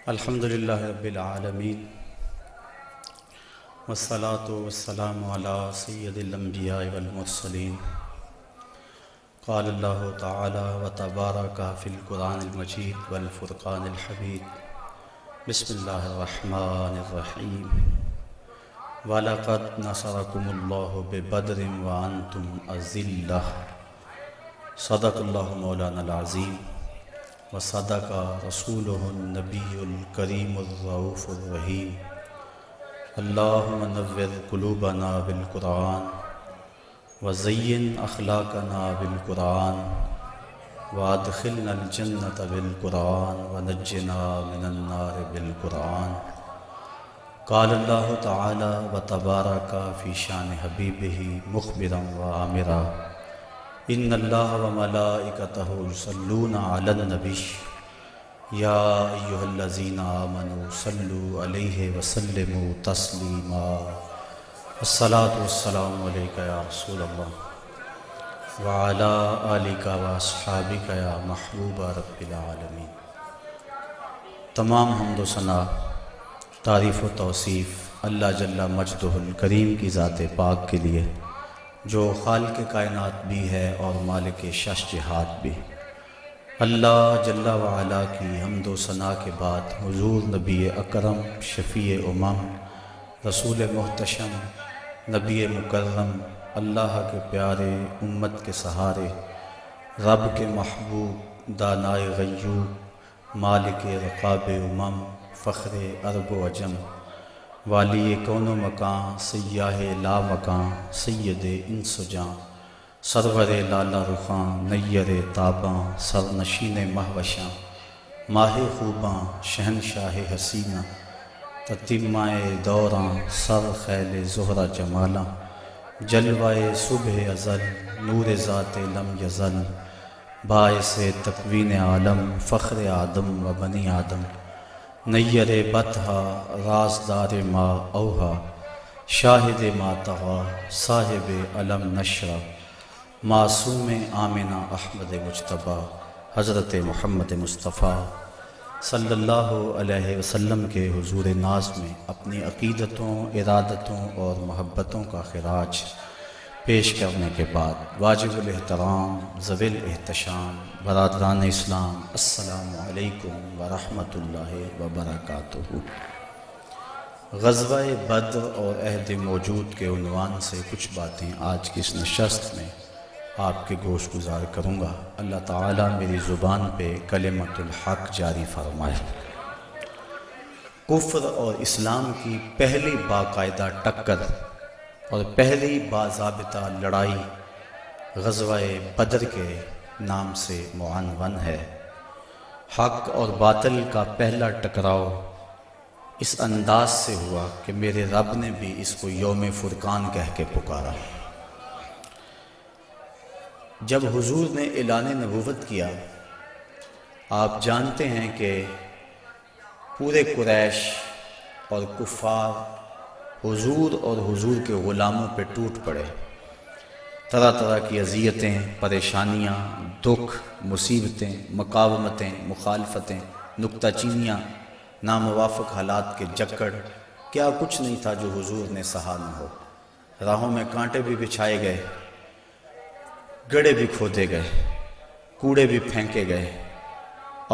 الحمد للہ رب العالمین والصلاة والسلام علی سید الانبیاء والمرسلین قال اللہ تعالی وتبارک فی القرآن المجید والفرقان الحمید بسم اللہ الرحمن الرحیم وَلَقَدْ نَصَرَكُمُ اللَّهُ بِبَدْرٍ وَأَنْتُمْ أَذِلَّةٌ صدق اللہ مولانا العظیم وصدق رسولہ النبی الکریم الرؤوف الرحیم اللہم نور قلوبنا بالقرآن وزین اخلاقنا بالقرآن وادخلنا الجنة بالقرآن ونجنا من النار بالقرآن قال اللہ تعالی وتبارک فی شان حبیبہ مخبرا وآمرا ان اللہ وملائکتہ یصلون علی النبی یا ایہا الذین آمنوا صلوا علیہ وسلموا تسلیما الصلاۃ والسلام علیک یا رسول اللہ وعلی آلک واصحابک یا محبوب رب العالمین۔ تمام حمد و ثنا، تعریف و توصیف اللہ جل مجدہ الکریم کی ذات پاک کے لیے جو خالق کائنات بھی ہے اور مالک شش جہات بھی۔ اللہ جل وعلا کی حمد و ثنا کے بعد حضور نبی اکرم شفیع امم رسول محتشم نبی مکرم اللہ کے پیارے امت کے سہارے رب کے محبوب دانائے غیوب مالک رقاب امم فخر عرب و عجم والی کون و مکان سیاہ لا مکان سید انس و جاں سرور لالا رخاں نیر تاباں سرنشین مہوشاں ماہ خوباں شہنشاہ حسینہ تتمہ دوراں سر خیل زہرہ جمالاں جلوہ صبح ازل نور ذات لم یزل باعث تکوین عالم فخر آدم و بنی آدم نیر بطحا رازدار ما اوہا شاہد ما تغا صاحب علم نشرہ معصوم آمنہ احمد مجتبیٰ حضرت محمد مصطفیٰ صلی اللہ علیہ وسلم کے حضور ناز میں اپنی عقیدتوں ارادتوں اور محبتوں کا خراج پیش کرنے کے بعد واجب الاحترام ذوی الاحتشام برادران اسلام السلام علیکم ورحمۃ اللہ وبرکاتہ۔ غزوہ بدر اور عہد موجود کے عنوان سے کچھ باتیں آج کی اس نشست میں آپ کے گوش گزار کروں گا۔ اللہ تعالیٰ میری زبان پہ کلمۃ الحق جاری فرمائے۔ کفر اور اسلام کی پہلی باقاعدہ ٹکر اور پہلی باضابطہ لڑائی غزوہ بدر کے نام سے معنون ہے۔ حق اور باطل کا پہلا ٹکراؤ اس انداز سے ہوا کہ میرے رب نے بھی اس کو یوم فرقان کہہ کے پکارا۔ جب حضور نے اعلان نبوت کیا، آپ جانتے ہیں کہ پورے قریش اور کفار حضور اور حضور کے غلاموں پہ ٹوٹ پڑے۔ طرح طرح کی اذیتیں، پریشانیاں، دکھ، مصیبتیں، مقاومتیں، مخالفتیں، نکتہ چینیاں، ناموافق حالات کے جکڑ، کیا کچھ نہیں تھا جو حضور نے سہا نہ ہو۔ راہوں میں کانٹے بھی بچھائے گئے، گڑھے بھی کھودے گئے، کوڑے بھی پھینکے گئے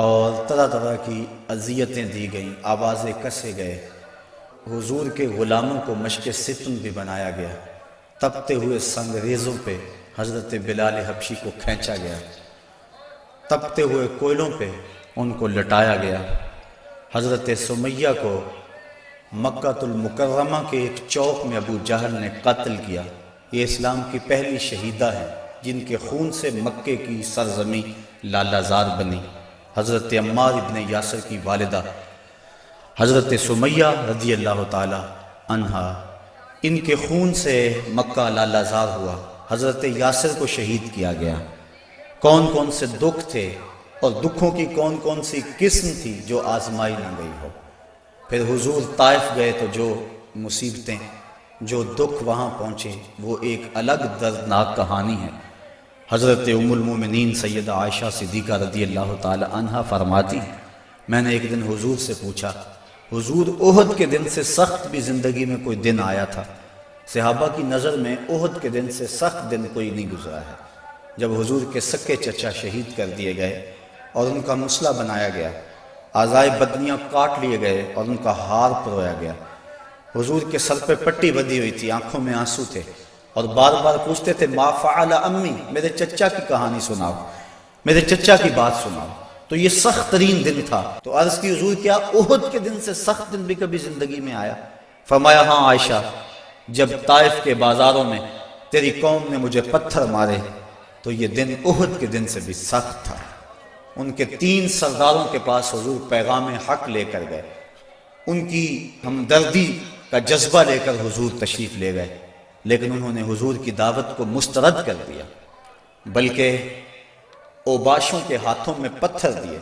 اور طرح طرح کی اذیتیں دی گئیں، آوازیں کسے گئے۔ حضور کے غلاموں کو مشق ستم بھی بنایا گیا۔ تپتے ہوئے سنگریزوں پہ حضرت بلال حبشی کو کھینچا گیا، تپتے ہوئے کوئلوں پہ ان کو لٹایا گیا۔ حضرت سمیہ کو مکہ المکرمہ کے ایک چوک میں ابو جہل نے قتل کیا۔ یہ اسلام کی پہلی شہیدہ ہیں جن کے خون سے مکے کی سرزمین لالہ زار بنی۔ حضرت عمار ابن یاسر کی والدہ حضرت سمیہ رضی اللہ تعالی عنہا، ان کے خون سے مکہ لالہ زار ہوا۔ حضرت یاسر کو شہید کیا گیا۔ کون کون سے دکھ تھے اور دکھوں کی کون کون سی قسم تھی جو آزمائی نہ گئی ہو۔ پھر حضور طائف گئے تو جو مصیبتیں، جو دکھ وہاں پہنچے وہ ایک الگ دردناک کہانی ہے۔ حضرت ام المومنین سیدہ عائشہ صدیقہ رضی اللہ تعالی عنہا فرماتی ہیں میں نے ایک دن حضور سے پوچھا، حضور احد کے دن سے سخت بھی زندگی میں کوئی دن آیا تھا؟ صحابہ کی نظر میں احد کے دن سے سخت دن کوئی نہیں گزرا ہے۔ جب حضور کے سکے چچا شہید کر دیے گئے اور ان کا مسلح بنایا گیا، اعضائے بدنیاں کاٹ لیے گئے اور ان کا ہار پرویا گیا، حضور کے سر پہ پٹی بندھی ہوئی تھی، آنکھوں میں آنسو تھے، اور بار بار پوچھتے تھے ما فعل امی، میرے چچا کی کہانی سناؤ، میرے چچا کی بات سناؤ۔ تو یہ سخت ترین دن تھا۔ تو عرض کی حضور کیا احد کے دن سے سخت دن بھی کبھی زندگی میں آیا؟ فرمایا ہاں عائشہ، جب طائف کے بازاروں میں تیری قوم نے مجھے پتھر مارے تو یہ دن احد کے دن سے بھی سخت تھا۔ ان کے 3 سرداروں کے پاس حضور پیغام حق لے کر گئے، ان کی ہمدردی کا جذبہ لے کر حضور تشریف لے گئے، لیکن انہوں نے حضور کی دعوت کو مسترد کر دیا، بلکہ اوباشوں کے ہاتھوں میں پتھر دیے،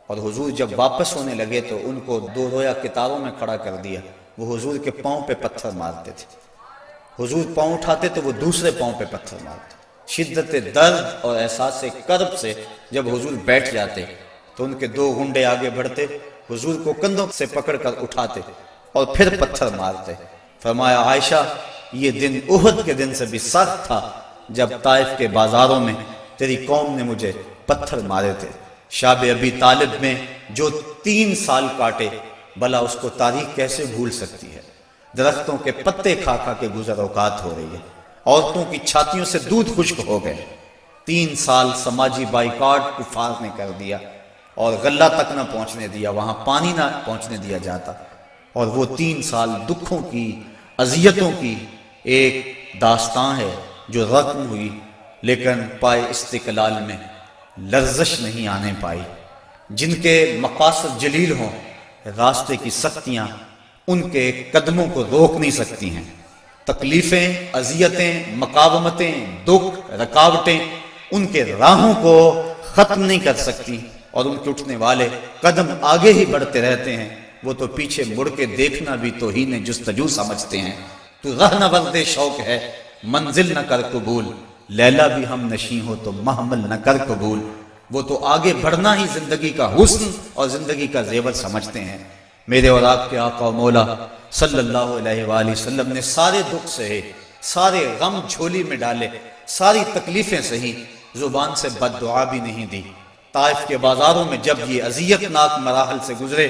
اور حضور جب واپس ہونے لگے تو ان کو 2 رویا کتاروں میں کھڑا کر دیا۔ وہ حضور کے پاؤں پہ پتھر مارتے تھے، حضور پاؤں اٹھاتے تو وہ دوسرے پاؤں پہ پتھر مارتے۔ شدت درد اور احساس کرب سے جب حضور بیٹھ جاتے تو ان کے 2 گنڈے آگے بڑھتے، حضور کو کندھوں سے پکڑ کر اٹھاتے اور پھر پتھر مارتے۔ فرمایا عائشہ، یہ دن احد کے دن سے بھی سخت تھا جب طائف کے بازاروں میں تیری قوم نے مجھے پتھر مارے تھے۔ شاب ابی طالب میں جو 3 سال کاٹے، بھلا اس کو تاریخ کیسے بھول سکتی ہے؟ درختوں کے پتے کھا کھا کے گزر اوقات ہو رہی ہے، عورتوں کی چھاتیوں سے دودھ خشک ہو گئے۔ 3 سال سماجی بائیکاٹ کفار نے کر دیا، اور غلہ تک نہ پہنچنے دیا، وہاں پانی نہ پہنچنے دیا جاتا، اور وہ 3 سال دکھوں کی، اذیتوں کی ایک داستان ہے جو رقم ہوئی، لیکن پائے استقلال میں لرزش نہیں آنے پائی۔ جن کے مقاصد جلیل ہوں، راستے کی سختیاں ان کے قدموں کو روک نہیں سکتی ہیں۔ تکلیفیں، اذیتیں، مقاومتیں، دکھ، رکاوٹیں ان کے راہوں کو ختم نہیں کر سکتی، اور ان کے اٹھنے والے قدم آگے ہی بڑھتے رہتے ہیں۔ وہ تو پیچھے مڑ کے دیکھنا بھی توہین جستجو سمجھتے ہیں۔ تو راہ نہ ورد شوق ہے، منزل نہ کر قبول، لیلا بھی ہم نشیں ہو تو محمل نہ کر قبول۔ وہ تو آگے بڑھنا ہی زندگی کا حسن اور زندگی کا زیور سمجھتے ہیں۔ میرے اور آپ کے آقا و مولا صلی اللہ علیہ وآلہ وسلم نے سارے دکھ سہے، سارے غم جھولی میں ڈالے، ساری تکلیفیں سہی، زبان سے بد دعا بھی نہیں دی۔ طائف کے بازاروں میں جب یہ اذیت ناک مراحل سے گزرے،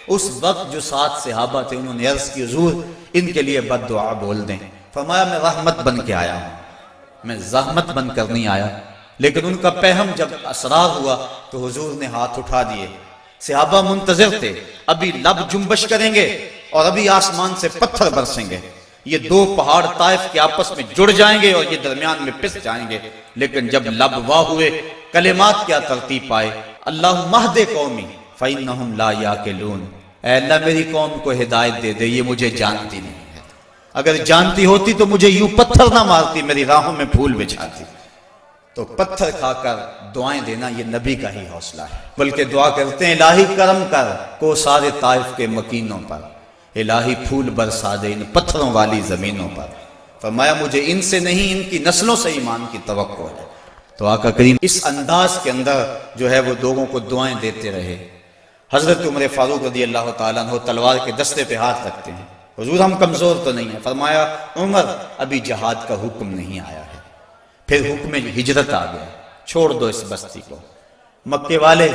اس وقت جو 7 صحابہ تھے انہوں نے عرض کی حضور ان کے لیے بد دعا بول دیں۔ فرمایا میں رحمت بن کے آیا ہوں، میں زحمت بن کر نہیں آیا۔ لیکن ان کا پہم جب اسرار ہوا تو حضور نے ہاتھ اٹھا دیے۔ صحابہ منتظر تھے، ابھی لب جنبش کریں گے اور ابھی آسمان سے پتھر برسیں گے، یہ 2 پہاڑ طائف کے آپس میں جڑ جائیں گے اور یہ درمیان میں پس جائیں گے۔ لیکن جب لب واہ ہوئے، کلمات کیا ترتیب پائے، اللہم اہد قومی فإنہم لا یعقلون، اے اللہ میری قوم کو ہدایت دے دے، یہ مجھے جانتی نہیں ہے، اگر جانتی ہوتی تو مجھے یوں پتھر نہ مارتی، میری راہوں میں پھول بچھاتی۔ تو پتھر کھا کر دعائیں دینا یہ نبی کا ہی حوصلہ ہے، بلکہ دعا کرتے ہیں الہی کرم کر کو سارے طائف کے مکینوں پر، الہی پھول برسا دے ان پتھروں والی زمینوں پر۔ فرمایا مجھے ان سے نہیں، ان کی نسلوں سے ایمان کی توقع ہے۔ تو آقا کریم اس انداز کے اندر جو ہے وہ لوگوں کو دعائیں دیتے رہے۔ حضرت عمر فاروق رضی اللہ تعالیٰ عنہ تلوار کے دستے پہ ہاتھ رکھتے ہیں، حضور ہم کمزور تو نہیں ہیں۔ فرمایا عمر ابھی جہاد کا حکم نہیں آیا ہے، پھر حکم ہجرت آ گیا، چھوڑ دو اس بستی کو، مکے والے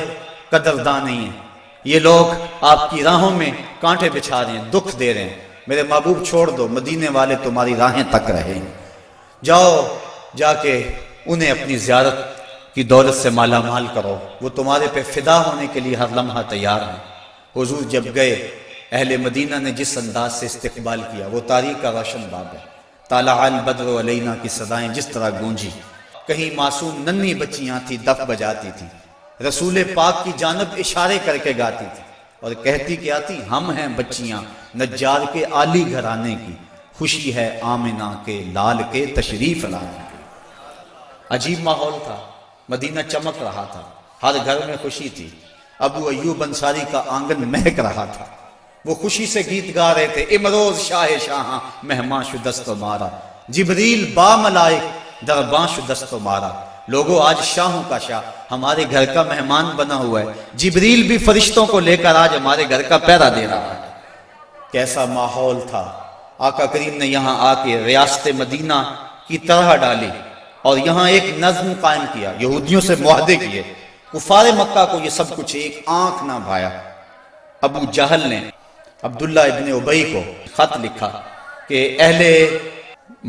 قدردان نہیں ہیں، یہ لوگ آپ کی راہوں میں کانٹے بچھا رہے ہیں، دکھ دے رہے ہیں، میرے محبوب چھوڑ دو، مدینے والے تمہاری راہیں تک رہے ہیں، جاؤ جا کے انہیں اپنی زیارت کی دولت سے مالا مال کرو، وہ تمہارے پہ فدا ہونے کے لیے ہر لمحہ تیار ہیں۔ حضور جب گئے، اہل مدینہ نے جس انداز سے استقبال کیا وہ تاریخ کا روشن باب ہے۔ طلع البدر علینا کی صدائیں جس طرح گونجی، کہیں معصوم ننھی بچیاں تھی دف بجاتی تھی، رسول پاک کی جانب اشارے کر کے گاتی تھی اور کہتی کیا تھی، ہم ہیں بچیاں نجار کے عالی گھرانے کی، خوشی ہے آمنہ کے لال کے تشریف لانے کی۔ عجیب ماحول تھا، مدینہ چمک رہا تھا، ہر گھر میں خوشی تھی، ابو ایوب انصاری کا آنگن مہک رہا تھا، وہ خوشی سے گیت گا رہے تھے، امروز شاہ شاہاں مہماں شدست و مارا، جبریل با ملائک درباں شدست و مارا، لوگوں آج شاہوں کا شاہ ہمارے گھر کا مہمان بنا ہوا ہے، جبریل بھی فرشتوں کو لے کر آج ہمارے گھر کا پہرا دے رہا ہے۔ کیسا ماحول تھا، آقا کریم نے یہاں آ کے ریاست مدینہ کی طرح ڈالی اور یہاں ایک نظم قائم کیا، یہودیوں سے معاہدے کیے، کفار مکہ کو یہ سب کچھ ایک آنکھ نہ بھایا۔ ابو جہل نے عبداللہ ابن ابی کو خط لکھا کہ اہل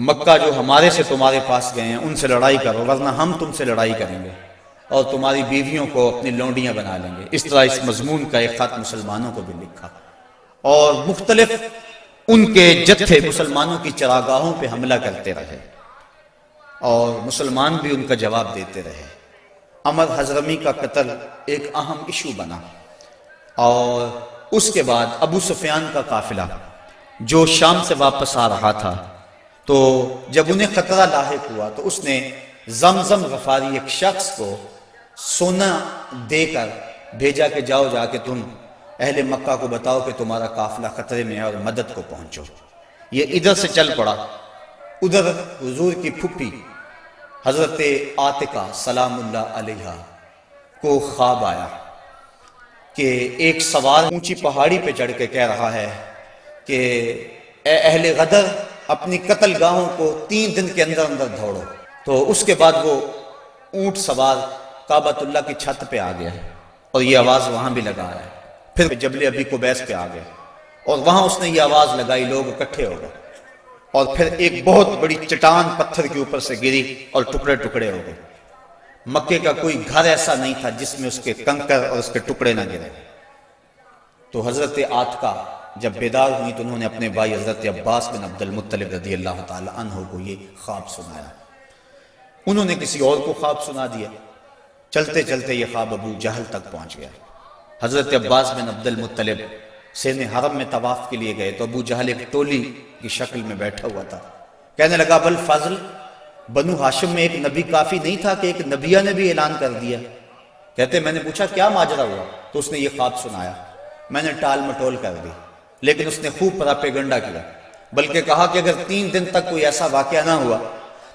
مکہ جو ہمارے سے تمہارے پاس گئے ہیں ان سے لڑائی کرو، ورنہ ہم تم سے لڑائی کریں گے اور تمہاری بیویوں کو اپنی لونڈیاں بنا لیں گے۔ اس طرح اس مضمون کا ایک خط مسلمانوں کو بھی لکھا اور مختلف ان کے جتھے مسلمانوں کی چراگاہوں پہ حملہ کرتے رہے اور مسلمان بھی ان کا جواب دیتے رہے۔ عمر حضرمی کا قتل ایک اہم ایشو بنا اور اس کے بعد ابو سفیان کا قافلہ جو شام سے واپس آ رہا تھا، تو جب انہیں خطرہ لاحق ہوا تو اس نے زمزم غفاری ایک شخص کو سونا دے کر بھیجا کہ جاؤ جا کے تم اہل مکہ کو بتاؤ کہ تمہارا قافلہ خطرے میں ہے اور مدد کو پہنچو۔ یہ ادھر سے چل پڑا، ادھر حضور کی پھپھی حضرت عاتقہ سلام اللہ علیہا کو خواب آیا کہ ایک سوار اونچی پہاڑی پہ چڑھ کے کہہ رہا ہے کہ اے اہل غدر، اپنی قتل گاہوں کو 3 دن کے اندر اندر دوڑو۔ تو اس کے بعد وہ اونٹ سوار کعبۃ اللہ کی چھت پہ آ گیا اور یہ آواز وہاں بھی لگا ہے، پھر جبل ابی قبیس پہ آ گئے اور وہاں اس نے یہ آواز لگائی، لوگ اکٹھے ہو گئے اور پھر ایک بہت بڑی چٹان پتھر کے اوپر سے گری اور ٹکڑے ٹکڑے ہو گئے۔ مکے کا کوئی گھر ایسا نہیں تھا جس میں اس کے کنکر اور اس کے ٹکڑے نہ گرے۔ تو حضرت عاتقہ جب بیدار ہوئی تو انہوں نے اپنے بھائی حضرت عباس بن عبد المطلب رضی اللہ تعالی عنہ کو یہ خواب سنایا۔ انہوں نے کسی اور کو خواب سنا دیا، چلتے چلتے یہ خواب ابو جہل تک پہنچ گیا۔ حضرت عباس بن عبد المطلب سین حرم میں طواف کے لیے گئے تو ابو جہل ایک ٹولی کی شکل میں بیٹھا ہوا تھا، کہنے لگا بل فضل، بنو ہاشم میں ایک نبی کافی نہیں تھا کہ ایک نبیہ نے بھی اعلان کر دیا؟ کہتے میں نے پوچھا کیا ماجرا ہوا؟ تو اس نے یہ خواب سنایا، میں نے ٹال مٹول کر دی، لیکن اس نے خوب پراپیگنڈا کیا، بلکہ کہا کہ اگر 3 دن تک کوئی ایسا واقعہ نہ ہوا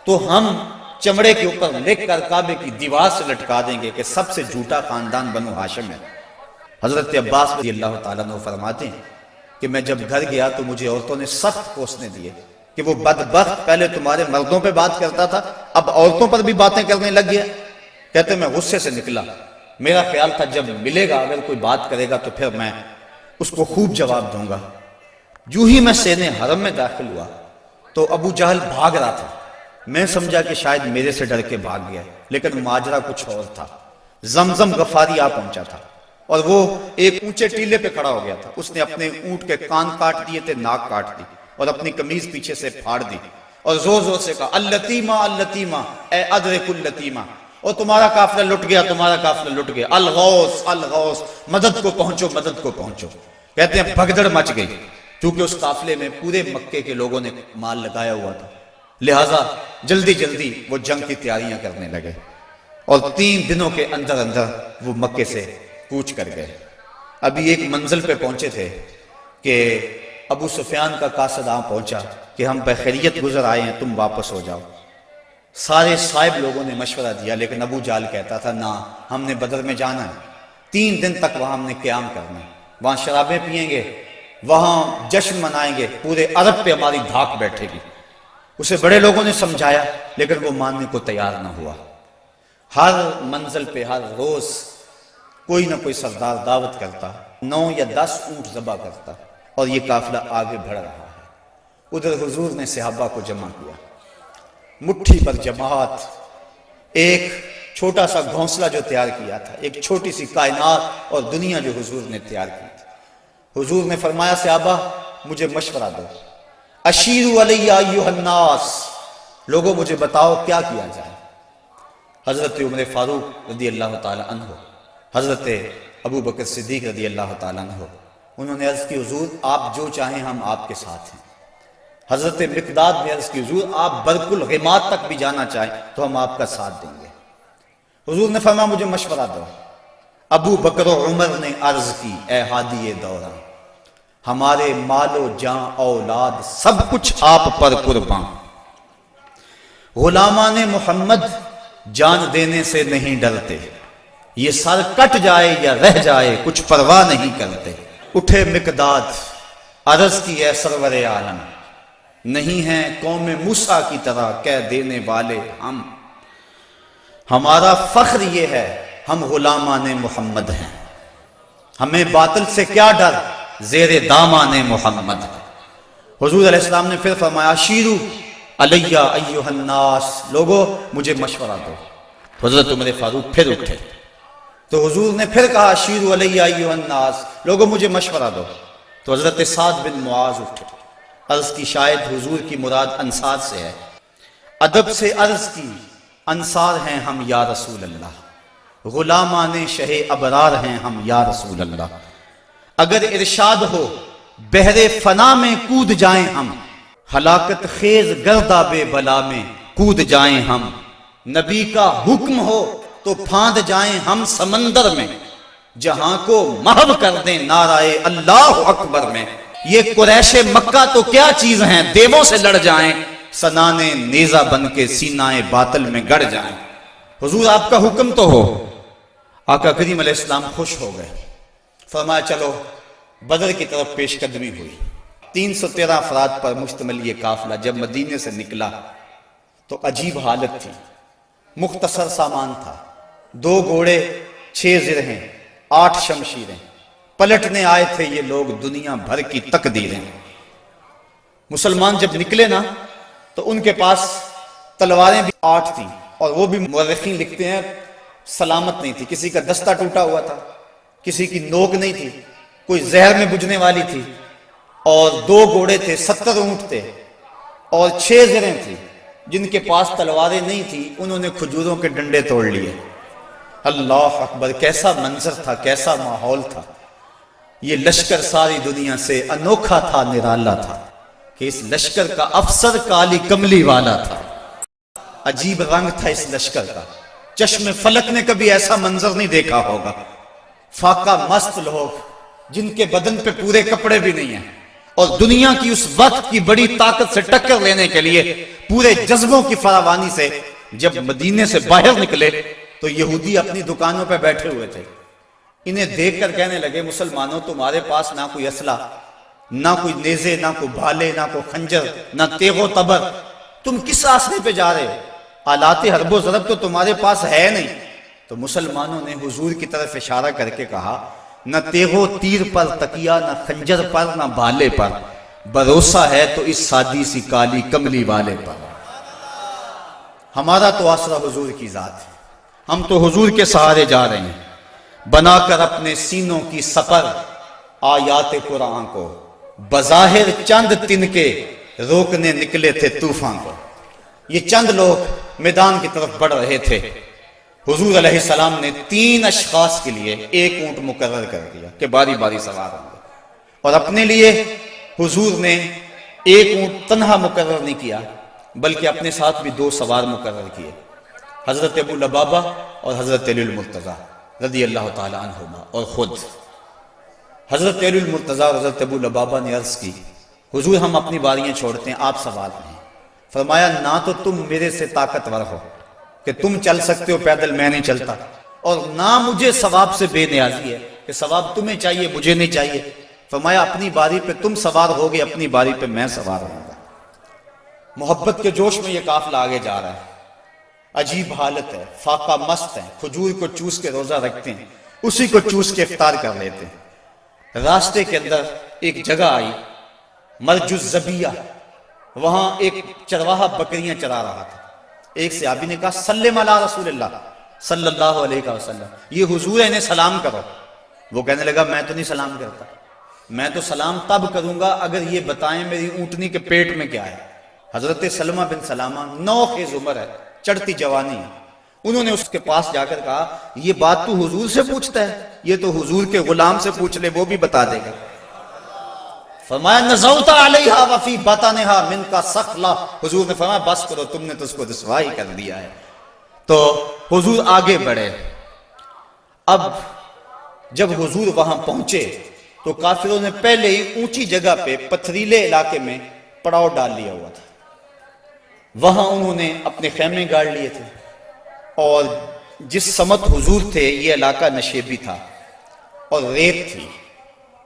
تو ہم چمڑے کے اوپر لکھ کر کعبے کی دیوار سے لٹکا دیں گے کہ سب سے جھوٹا خاندان بنو ہاشم ہے۔ حضرت عباس رضی اللہ تعالیٰ عنہ فرماتے ہیں کہ میں جب گھر گیا تو مجھے عورتوں نے سخت کوسنے دیے کہ وہ بدبخت پہلے تمہارے مردوں پہ بات کرتا تھا، اب عورتوں پر بھی باتیں کرنے لگ گیا۔ کہتے میں غصے سے نکلا، میرا خیال تھا جب ملے گا اگر کوئی بات کرے گا تو پھر میں اس کو خوب جواب دوں گا۔ جو ہی میں سین حرم میں داخل ہوا تو ابو جہل بھاگ رہا تھا، میں سمجھا کہ شاید میرے سے ڈر کے بھاگ گیا، لیکن ماجرا کچھ اور تھا۔ زمزم غفاری آ پہنچا تھا اور وہ ایک اونچے ٹیلے پہ کھڑا ہو گیا تھا، اس نے اپنے اونٹ کے کان کاٹ دیے تھے، ناک کاٹ دی اور اپنی قمیض پیچھے سے پھاڑ دی اور زور زور سے کہا اللتیمہ اللتیمہ، اے ادرک اللتیمہ، اور تمہارا قافلہ لٹ گیا، تمہارا قافلہ لٹ گیا، الغوث الغوث، مدد کو پہنچو مدد کو پہنچو۔ کہتے ہیں بھگدڑ مچ گئی، کیونکہ اس قافلے میں پورے مکے کے لوگوں نے مال لگایا ہوا تھا، لہٰذا جلدی جلدی وہ جنگ کی تیاریاں کرنے لگے اور 3 دنوں کے اندر اندر وہ مکے سے کوچ کر گئے۔ ابھی ایک منزل پہ پہنچے تھے کہ ابو سفیان کا قاصد آ پہنچا کہ ہم بخیریت گزر آئے ہیں، تم واپس ہو جاؤ۔ سارے صاحب لوگوں نے مشورہ دیا، لیکن ابو جہل کہتا تھا نہ، ہم نے بدر میں جانا ہے، 3 دن تک وہاں ہم نے قیام کرنا ہے، وہاں شرابیں پئیں گے، وہاں جشن منائیں گے، پورے عرب پہ ہماری دھاک بیٹھے گی۔ اسے بڑے لوگوں نے سمجھایا لیکن وہ ماننے کو تیار نہ ہوا۔ ہر منزل پہ ہر روز کوئی نہ کوئی سردار دعوت کرتا، 9 یا 10 اونٹ ذبح کرتا اور یہ قافلہ آگے بڑھ رہا ہے۔ ادھر حضور نے صحابہ کو جمع کیا، مٹھی پر جماعت، ایک چھوٹا سا گھونسلہ جو تیار کیا تھا، ایک چھوٹی سی کائنات اور دنیا جو حضور نے تیار کی تھی۔ حضور نے فرمایا صحابہ مجھے مشورہ دو، اشیروا علی ایھا الناس، لوگوں مجھے بتاؤ کیا کیا جائے۔ حضرت عمر فاروق رضی اللہ تعالی عنہ، حضرت ابو بکر صدیق رضی اللہ تعالی عنہ، انہوں نے عرض کی حضور آپ جو چاہیں ہم آپ کے ساتھ ہیں۔ حضرت مقداد نے عرض کی حضور آپ برق الغماد تک بھی جانا چاہیں تو ہم آپ کا ساتھ دیں گے۔ حضور نے فرمایا مجھے مشورہ دو۔ ابو بکر و عمر نے عرض کی اے ہادی دورہ، ہمارے مال و جان اولاد سب کچھ آپ پر قربان، غلامان محمد جان دینے سے نہیں ڈرتے، یہ سر کٹ جائے یا رہ جائے کچھ پرواہ نہیں کرتے۔ اٹھے مقداد عرض کی اے سرور عالم، نہیں ہیں قوم موسیٰ کی طرح کہہ دینے والے ہم، ہمارا فخر یہ ہے ہم غلامان محمد ہیں، ہمیں باطل سے کیا ڈر زیر دامان محمد۔ حضور علیہ السلام نے پھر فرمایا شیرو علیہ ایہا الناس، لوگو مجھے مشورہ دو۔ حضرت عمر فاروق پھر اٹھے تو حضور نے پھر کہا شیرو علیہ ایہا الناس، لوگو مجھے مشورہ دو۔ تو حضرت سعد بن معاذ اٹھے، عرض کی شاید حضور کی مراد انصار سے ہے، ادب سے عرض کی انصار ہیں ہم یا رسول اللہ، غلامان شہ ابرار ہیں ہم یا رسول اللہ، اگر ارشاد ہو بحر فنا میں کود جائیں ہم، ہلاکت خیز گرداب بلا میں کود جائیں ہم، نبی کا حکم ہو تو پھاند جائیں ہم سمندر میں، جہاں کو محو کر دیں نعرہ اللہ اکبر میں۔ یہ قریش مکہ تو کیا چیز ہیں، دیووں سے لڑ جائیں، سنانے نیزہ بن کے سینہ باطل میں گڑ جائیں۔ حضور آپ کا حکم تو ہو۔ آقا کریم علیہ السلام خوش ہو گئے، فرمایا چلو بدر کی طرف پیش قدمی ہوئی۔ 313 افراد پر مشتمل یہ قافلہ جب مدینے سے نکلا تو عجیب حالت تھی، مختصر سامان تھا، 2 گھوڑے، 6 زرہیں، 8 شمشیریں، پلٹنے آئے تھے یہ لوگ دنیا بھر کی تقدیریں۔ مسلمان جب نکلے نا تو ان کے پاس تلواریں بھی 8 تھیں، اور وہ بھی مورخین لکھتے ہیں سلامت نہیں تھی، کسی کا دستہ ٹوٹا ہوا تھا، کسی کی نوک نہیں تھی، کوئی زہر میں بجھنے والی تھی، اور 2 گھوڑے تھے، 70 اونٹ تھے، اور 6 زریں تھی۔ جن کے پاس تلواریں نہیں تھی انہوں نے کھجوروں کے ڈنڈے توڑ لیے۔ اللہ اکبر، کیسا منظر تھا، کیسا ماحول تھا۔ یہ لشکر ساری دنیا سے انوکھا تھا، نرالا تھا کہ اس لشکر کا افسر کالی کملی والا تھا، عجیب رنگ تھا اس لشکر کا، چشم فلک نے کبھی ایسا منظر نہیں دیکھا ہوگا۔ فاقہ مست لوگ جن کے بدن پہ پورے کپڑے بھی نہیں ہیں، اور دنیا کی اس وقت کی بڑی طاقت سے ٹکر لینے کے لیے پورے جذبوں کی فراوانی سے جب مدینے سے باہر نکلے تو یہودی اپنی دکانوں پہ بیٹھے ہوئے تھے۔ انہیں دیکھ کر کہنے لگے مسلمانوں تمہارے پاس نہ کوئی اسلحہ، نہ کوئی نیزے، نہ کوئی بھالے، نہ کوئی خنجر، نہ تیغ و تبر، تم کس آسنے پہ جا رہے ہو؟ آلات حرب و ضرب تو تمہارے پاس ہے نہیں۔ تو مسلمانوں نے حضور کی طرف اشارہ کر کے کہا نہ تیغ و تیر پر تکیہ، نہ خنجر پر، نہ بھالے پر، بھروسہ ہے تو اس سادی سی کالی کملی والے پر۔ ہمارا تو آسرا حضور کی ذات ہے، ہم تو حضور کے سہارے جا رہے ہیں، بنا کر اپنے سینوں کی سپر آیات قرآن کو، بظاہر چند تن کے روکنے نکلے تھے طوفان کو۔ یہ چند لوگ میدان کی طرف بڑھ رہے تھے، حضور علیہ السلام نے 3 اشخاص کے لیے 1 اونٹ مقرر کر دیا کہ باری باری سوار ہوں گے، اور اپنے لیے حضور نے 1 اونٹ تنہا مقرر نہیں کیا بلکہ اپنے ساتھ بھی 2 سوار مقرر کیے، حضرت ابو لبابہ اور حضرت علی المرتضیٰ رضی اللہ تعالی عنہما۔ اور خود حضرت علی المرتضیٰ اور حضرت ابو لبابہ نے عرض کی حضور ہم اپنی باریاں چھوڑتے ہیں، آپ سوار ہیں۔ فرمایا نہ تو تم میرے سے طاقتور ہو کہ تم چل سکتے ہو پیدل، میں نہیں چلتا، اور نہ مجھے ثواب سے بے نیازی ہے کہ ثواب تمہیں چاہیے مجھے نہیں چاہیے۔ فرمایا اپنی باری پہ تم سوار ہوگے، اپنی باری پہ میں سوار ہوں گا۔ محبت کے جوش میں یہ قافلہ آگے جا رہا ہے، عجیب حالت ہے، فاقہ مست ہے، کھجور کو چوس کے روزہ رکھتے ہیں، اسی کو چوس کے افطار کر لیتے ہیں۔ راستے کے اندر ایک جگہ آئی مرج الزبیہ، وہاں ایک چرواہا بکریاں چرا رہا تھا۔ ایک صحابی نے کہا سلم علی رسول اللہ صلی اللہ علیہ وسلم، یہ حضور ہے انہیں سلام کرو۔ وہ کہنے لگا میں تو نہیں سلام کرتا، میں تو سلام تب کروں گا اگر یہ بتائیں میری اونٹنی کے پیٹ میں کیا ہے۔ حضرت سلمہ بن سلامہ 9 خیز عمر ہے، چڑھتی جوانی ہے، انہوں نے اس کے پاس جا کر کہا یہ بات تو حضور سے پوچھتا ہے، یہ تو حضور کے غلام سے پوچھ لے وہ بھی بتا دے گا۔ فرمایا نزوت علیہا وفی بطنہا منک سخلا، حضور نے فرمایا بس کرو تم نے تو اس کو رسوائی کر دیا ہے۔ تو حضور آگے بڑھے۔ اب جب حضور وہاں پہنچے تو کافروں نے پہلے ہی اونچی جگہ پہ پتھریلے علاقے میں پڑاؤ ڈال لیا ہوا تھا، وہاں انہوں نے اپنے خیمے گاڑ لیے تھے، اور جس سمت حضور تھے یہ علاقہ نشیبی تھا اور ریت تھی،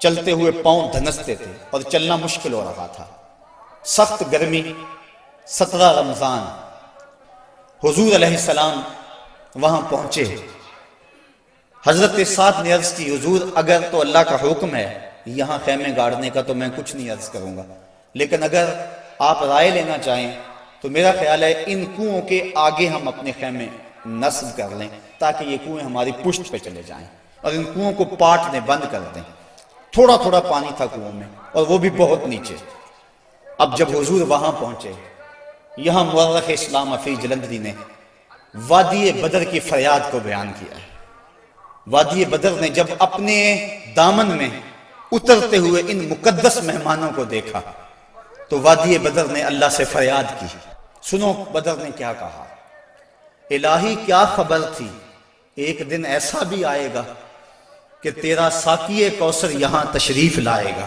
چلتے ہوئے پاؤں دھنستے تھے اور چلنا مشکل ہو رہا تھا، سخت گرمی، 17 رمضان۔ حضور علیہ السلام وہاں پہنچے، حضرت سعد نے عرض کی حضور اگر تو اللہ کا حکم ہے یہاں خیمے گاڑنے کا تو میں کچھ نہیں عرض کروں گا، لیکن اگر آپ رائے لینا چاہیں تو میرا خیال ہے ان کنوؤں کے آگے ہم اپنے خیمے نصب کر لیں تاکہ یہ کنویں ہماری پشت پہ چلے جائیں، اور ان کنوؤں کو پاٹ دیں، بند کر دیں۔ تھوڑا تھوڑا پانی تھا کنووں میں اور وہ بھی بہت نیچے۔ اب جب حضور وہاں پہنچے، یہاں مورخ اسلام حفیظ جلندری نے وادی بدر کی فریاد کو بیان کیا ہے۔ وادی بدر نے جب اپنے دامن میں اترتے ہوئے ان مقدس مہمانوں کو دیکھا تو وادی بدر نے اللہ سے فریاد کی۔ سنو بدر نے کیا کہا، الہی کیا خبر تھی، ایک دن ایسا بھی آئے گا کہ تیرا ساقی کوثر یہاں تشریف لائے گا۔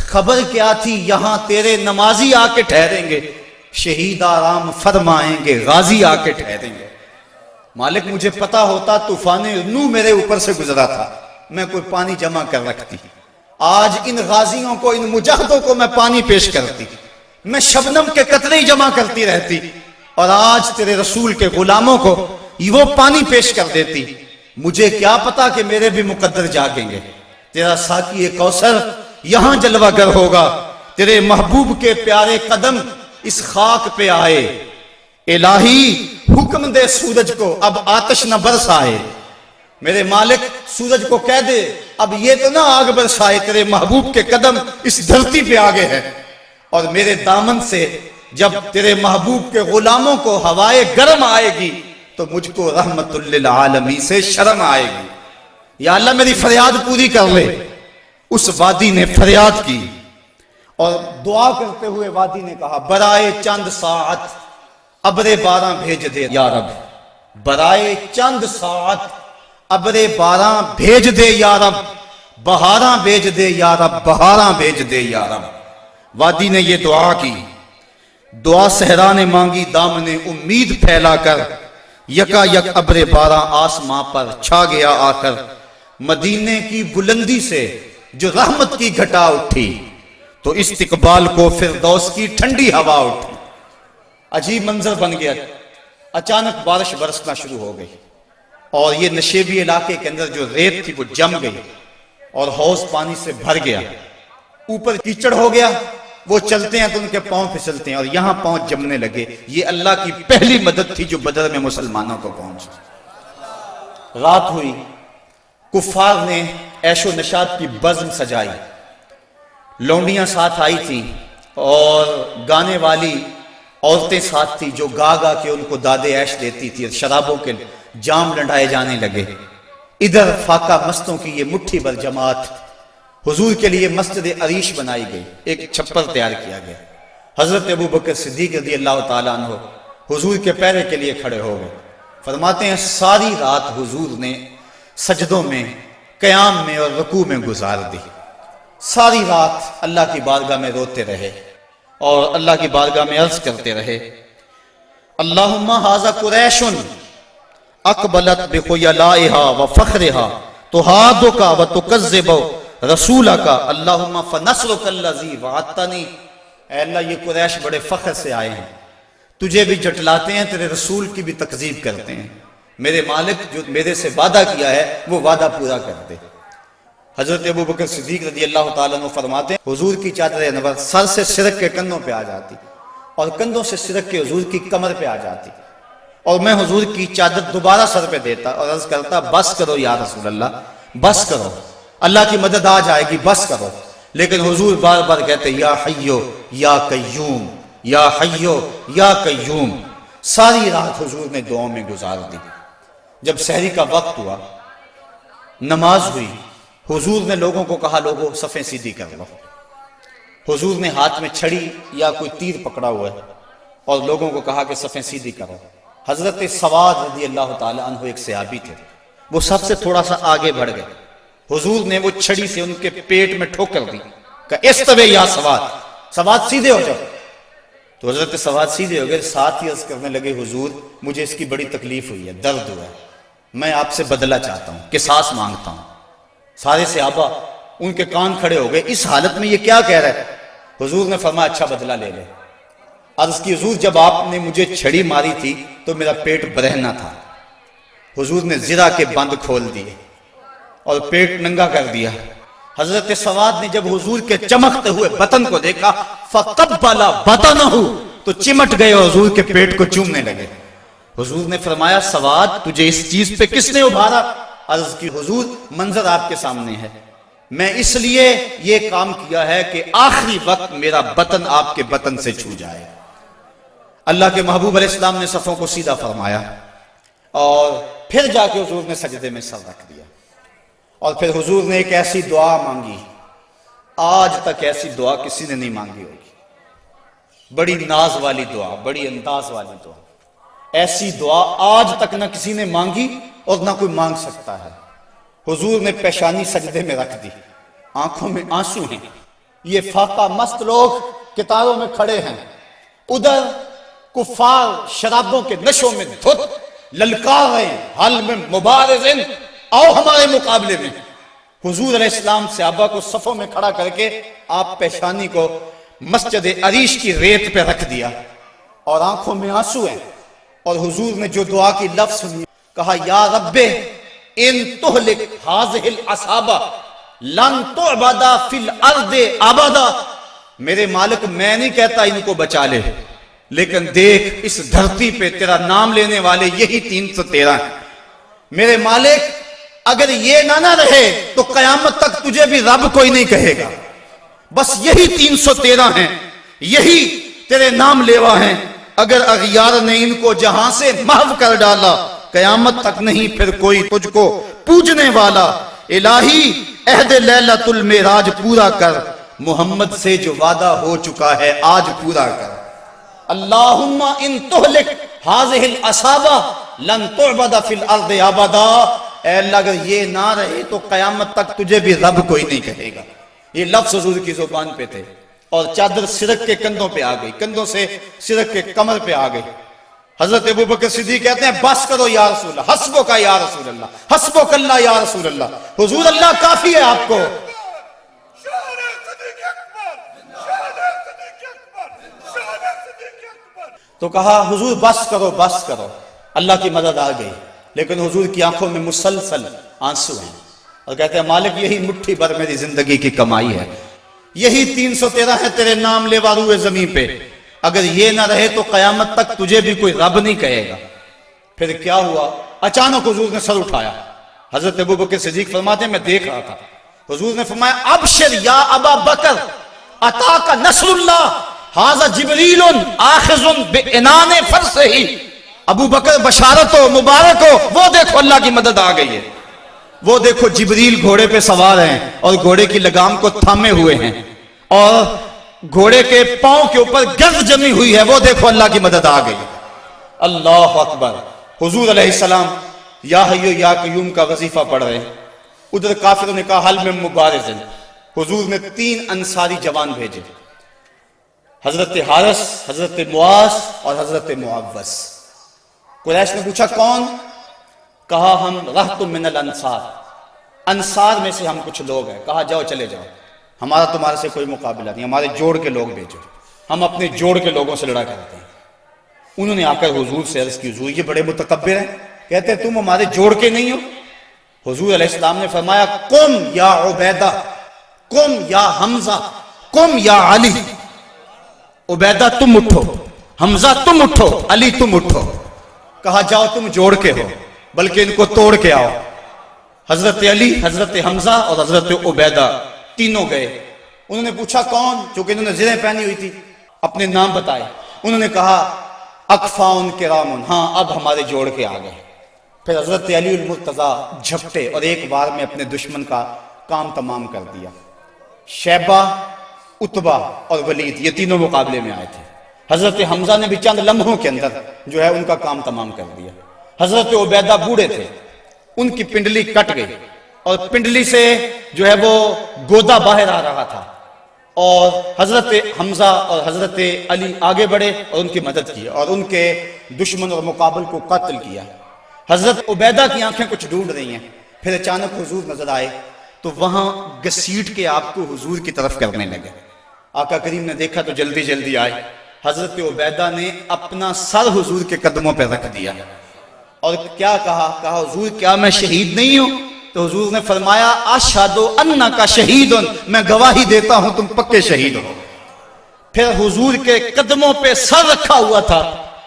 خبر کیا تھی، یہاں تیرے نمازی آ کے ٹھہریں گے، شہید آرام فرمائیں گے، غازی آ کے ٹھہریں گے۔ مالک مجھے پتا ہوتا طوفان نوح میرے اوپر سے گزرا تھا، میں کوئی پانی جمع کر رکھتی، آج ان غازیوں کو، ان مجاہدوں کو میں پانی پیش کرتی، میں شبنم کے قطرے ہی جمع کرتی رہتی، اور آج تیرے رسول کے غلاموں کو وہ پانی پیش کر دیتی۔ مجھے کیا پتا کہ میرے بھی مقدر جاگیں گے، تیرا ساقی کوثر یہاں جلوہ گر ہوگا، تیرے محبوب کے پیارے قدم اس خاک پہ آئے۔ الہی حکم دے سورج کو اب آتش نہ برسائے، میرے مالک سورج کو کہہ دے اب یہ تو نہ آگ برسائے، تیرے محبوب کے قدم اس دھرتی پہ آگے ہے، اور میرے دامن سے جب تیرے محبوب کے غلاموں کو ہوائے گرم آئے گی تو مجھ کو رحمت للعالمین سے شرم آئے گی۔ یا اللہ میری فریاد پوری کر لے۔ اس وادی نے فریاد کی اور دعا کرتے ہوئے وادی نے کہا برائے چند ساعت ابر باراں بھیج دے یا رب، برائے چند ساعت ابر باراں بھیج دے یا رب، بہاراں بھیج دے یا رب، بہاراں بھیج دے یا رب۔ وادی نے یہ دعا کی، دعا صحرا نے مانگی دامن امید پھیلا کر، یکا یک ابر باراں آسماں پر چھا گیا آخر، مدینے کی بلندی سے جو رحمت کی گھٹا اٹھی تو استقبال کو فردوس کی ٹھنڈی ہوا اٹھی۔ عجیب منظر بن گیا، اچانک بارش برسنا شروع ہو گئی اور یہ نشیبی علاقے کے اندر جو ریت تھی وہ جم گئی اور حوض پانی سے بھر گیا، اوپر کیچڑ ہو گیا، وہ چلتے ہیں تو ان کے پاؤں پھسلتے ہیں اور یہاں پاؤں جمنے لگے۔ یہ اللہ کی پہلی مدد تھی جو بدر میں مسلمانوں کو پہنچی۔ رات ہوئی، کفار نے عیش و نشاط کی بزم سجائی، لونڈیاں ساتھ آئی تھیں اور گانے والی عورتیں ساتھ تھی جو گا گا کے ان کو داد عیش دیتی تھی، شرابوں کے جام لنڈائے جانے لگے۔ ادھر فاقہ مستوں کی یہ مٹھی بھر جماعت، حضور کے لیے مسجد عریش بنائی گئی، ایک چھپر تیار کیا گیا۔ حضرت ابوبکر صدیق رضی اللہ تعالیٰ عنہ حضور کے پیرے کے لیے کھڑے ہو گئے۔ فرماتے ہیں ساری رات حضور نے سجدوں میں، قیام میں اور رکوع میں گزار دی، ساری رات اللہ کی بارگاہ میں روتے رہے اور اللہ کی بارگاہ میں عرض کرتے رہے اللہم ھذا قریش اقبلت بخیلائها وفخرها تحادک وتکذب رسولک اللہم فنصرک الذی وعدتنی۔ اے اللہ یہ قریش بڑے فخر سے آئے ہیں، تجھے بھی جھٹلاتے ہیں، تیرے رسول کی بھی تکذیب کرتے ہیں، میرے مالک جو میرے سے وعدہ کیا ہے وہ وعدہ پورا کر دے۔ حضرت ابوبکر صدیق رضی اللہ تعالیٰ عنہ فرماتے ہیں حضور کی چادر انور سر سے سرک کے کندھوں پہ آ جاتی اور کندھوں سے سرک کے حضور کی کمر پہ آ جاتی، اور میں حضور کی چادر دوبارہ سر پہ دیتا اور عرض کرتا بس کرو یا رسول اللہ، بس کرو، اللہ کی مدد آ جائے گی، بس کرو۔ لیکن حضور بار بار کہتے یا حیو یا قیوم، یا حیو یا قیوم۔ ساری رات حضور نے دعاؤں میں گزار دی۔ جب سحری کا وقت ہوا، نماز ہوئی، حضور نے لوگوں کو کہا لوگوں صفیں سیدھی کر لو۔ حضور نے ہاتھ میں چھڑی یا کوئی تیر پکڑا ہوا ہے اور لوگوں کو کہا کہ صفیں سیدھی کرو۔ حضرت سواد رضی اللہ تعالیٰ عنہ ایک صحابی تھے، وہ سب سے تھوڑا سا آگے بڑھ گئے، حضور نے وہ چھڑی سے ان کے پیٹ میں ٹھوکر دی کہ استوی یا سواد، سواد سیدھے ہو جاؤ۔ تو حضرت سواد سیدھے ہو گئے، ساتھ ہی عرض کرنے لگے حضور مجھے اس کی بڑی تکلیف ہوئی ہے، درد ہوا ہے، میں آپ سے بدلہ چاہتا ہوں، قصاص مانگتا ہوں۔ سارے صحابہ ان کے کان کھڑے ہو گئے، اس حالت میں یہ کیا کہہ رہا ہے؟ حضور نے فرمایا اچھا بدلہ لے لے۔ عرض کی حضور جب آپ نے مجھے چھڑی ماری تھی تو میرا پیٹ برہنہ تھا، حضور نے زرہ کے بند کھول دیے اور پیٹ ننگا کر دیا۔ حضرت سواد نے جب حضور کے چمکتے ہوئے بطن کو دیکھا فَقَبَّلَ بَطَنَهُ، تو چمٹ گئے اور حضور کے پیٹ کو چومنے لگے۔ حضور نے فرمایا سواد تجھے اس چیز پہ کس نے ابھارا؟ عرض کی حضور منظر آپ کے سامنے ہے، میں اس لیے یہ کام کیا ہے کہ آخری وقت میرا بطن آپ کے بطن سے چھو جائے۔ اللہ کے محبوب علیہ السلام نے صفوں کو سیدھا فرمایا اور پھر جا کے حضور نے سجدے میں سر رکھ دیا، اور پھر حضور نے ایک ایسی دعا مانگی، آج تک ایسی دعا کسی نے نہیں مانگی ہوگی، بڑی ناز والی دعا، بڑی انداز والی دعا، ایسی دعا آج تک نہ کسی نے مانگی اور نہ کوئی مانگ سکتا ہے۔ حضور نے پیشانی سجدے میں رکھ دی، آنکھوں میں آنسو ہیں، یہ فاقہ مست لوگ کتاروں میں کھڑے ہیں، ادھر کفار شرابوں کے نشوں میں دھت للکار رہے ہیں، حل میں مبارزن، آؤ ہمارے مقابلے میں۔ حضور علیہ السلام صحابہ کو صفوں میں کھڑا کر کے آپ پیشانی کو مسجد عریش کی ریت پہ رکھ دیا اور آنکھوں میں آنسو ہیں، اور حضور نے جو دعا کی لفظ سنی، کہا یا رب ان تہلک ہذہ العصابہ لن تعبد فی الارض ابدا، میرے مالک میں نہیں کہتا ان کو بچا لے، لیکن دیکھ اس دھرتی پہ تیرا نام لینے والے یہی 313 ہیں، میرے مالک اگر یہ نہ رہے تو قیامت تک تجھے بھی رب کوئی نہیں کہے گا، بس یہی 313 ہیں، یہی تیرے نام لیوا ہیں، اگر اغیار نے ان کو جہاں سے محو کر ڈالا قیامت تک نہیں پھر کوئی تجھ کو پوجنے والا، الہی عہد لیلۃ المعراج پورا کر، محمد سے جو وعدہ ہو چکا ہے آج پورا کر۔ اللہم ان تہلک ہذہ العصابہ لن تعبد فی الارض ابدا، اے اللہ اگر یہ نہ رہے تو قیامت تک تجھے بھی رب کوئی نہیں کہے گا۔ یہ لفظ حضور کی زبان پہ تھے، اور چادر سرک کے کندھوں پہ آ گئی، کندھوں سے سرک کے کمر پہ آ گئی۔ حضرت ابوبکر صدیق کہتے ہیں بس کرو یا رسول اللہ، حسبک یا رسول اللہ، حسبک اللہ یا رسول اللہ، حضور اللہ کافی ہے آپ کو۔ تو کہا حضور بس کرو بس کرو، اللہ کی مدد آ گئی، لیکن حضور کی آنکھوں میں مسلسل آنسو ہیں، اور کہتے ہیں مالک یہی مٹھی بھر میری زندگی کی کمائی ہے، یہی 313 ہے تیرے نام لیوا روئے زمین پہ، اگر یہ نہ رہے تو قیامت تک تجھے بھی کوئی رب نہیں کہے گا۔ پھر کیا ہوا؟ اچانک حضور نے سر اٹھایا، حضرت ابوبکر صدیق فرماتے ہیں میں دیکھ رہا تھا، حضور نے فرمایا ابشر یا ابا بکر اتاک نصر اللہ ھذا جبریل آخذ بعنان فرسہ، ابو بکر بشارت ہو، مبارک ہو، وہ دیکھو اللہ کی مدد آ گئی ہے، وہ دیکھو جبریل گھوڑے پہ سوار ہیں اور گھوڑے کی لگام کو تھامے ہوئے ہیں، اور گھوڑے کے پاؤں کے اوپر گرد جمی ہوئی ہے، وہ دیکھو اللہ کی مدد آ گئی۔ اللہ اکبر۔ حضور علیہ السلام یا حیو یا قیوم کا وظیفہ پڑھ رہے ہیں، ادھر کافروں نے کہا حل میں مبارزن، حضور نے 3 انصاری جوان بھیجے، حضرت حارث، حضرت معاذ اور حضرت معوذ۔ قریش نے پوچھا کون؟ کہا ہم رہت من الانصار، انصار میں سے ہم کچھ لوگ ہیں۔ کہا جاؤ چلے جاؤ، ہمارا تمہارے سے کوئی مقابلہ نہیں، ہمارے جوڑ کے لوگ بھیجو، ہم اپنے جوڑ کے لوگوں سے لڑا کرتے ہیں۔ انہوں نے آ کر حضور سے عرض کی حضور یہ بڑے متکبر ہیں، کہتے ہیں تم ہمارے جوڑ کے نہیں ہو۔ حضور علیہ السلام نے فرمایا قم یا عبیدہ، قم یا حمزہ، قم یا علی، عبیدہ تم اٹھو، حمزہ تم اٹھو، علی تم اٹھو۔ کہا جاؤ تم جوڑ کے ہو، بلکہ ان کو توڑ کے آؤ۔ حضرت علی، حضرت حمزہ اور حضرت عبیدہ تینوں گئے۔ انہوں نے پوچھا کون؟ چونکہ انہوں نے زرہیں پہنی ہوئی تھی، اپنے نام بتائے۔ انہوں نے کہا اکفاؤن کرامن، ہاں اب ہمارے جوڑ کے آ گئے۔ پھر حضرت علی المرتضیٰ جھپٹے اور ایک بار میں اپنے دشمن کا کام تمام کر دیا۔ شیبہ، عتبہ اور ولید یہ تینوں مقابلے میں آئے تھے۔ حضرت حمزہ نے بھی چند لمحوں کے اندر جو ہے ان کا کام تمام کر دیا۔ حضرت عبیدہ بوڑھے تھے، ان کی پنڈلی کٹ گئی اور پنڈلی سے جو ہے وہ گودا باہر آ رہا تھا۔ اور حضرت حمزہ اور حضرت علی آگے بڑھے اور ان کی مدد کی اور ان کے دشمن اور مقابل کو قتل کیا۔ حضرت عبیدہ کی آنکھیں کچھ ڈھونڈ رہی ہیں، پھر اچانک حضور نظر آئے تو وہاں گھسیٹ کے آپ کو حضور کی طرف کرنے لگے۔ آقا کریم نے دیکھا تو جلدی جلدی آئے۔ حضرت عبیدہ نے اپنا سر حضور کے قدموں پہ رکھ دیا اور کیا کہا حضور کیا میں شہید نہیں ہوں؟ تو حضور نے فرمایا اشہد انک شہید، میں گواہی دیتا ہوں تم پکے شہید ہو۔ پھر حضور کے قدموں پہ سر رکھا ہوا تھا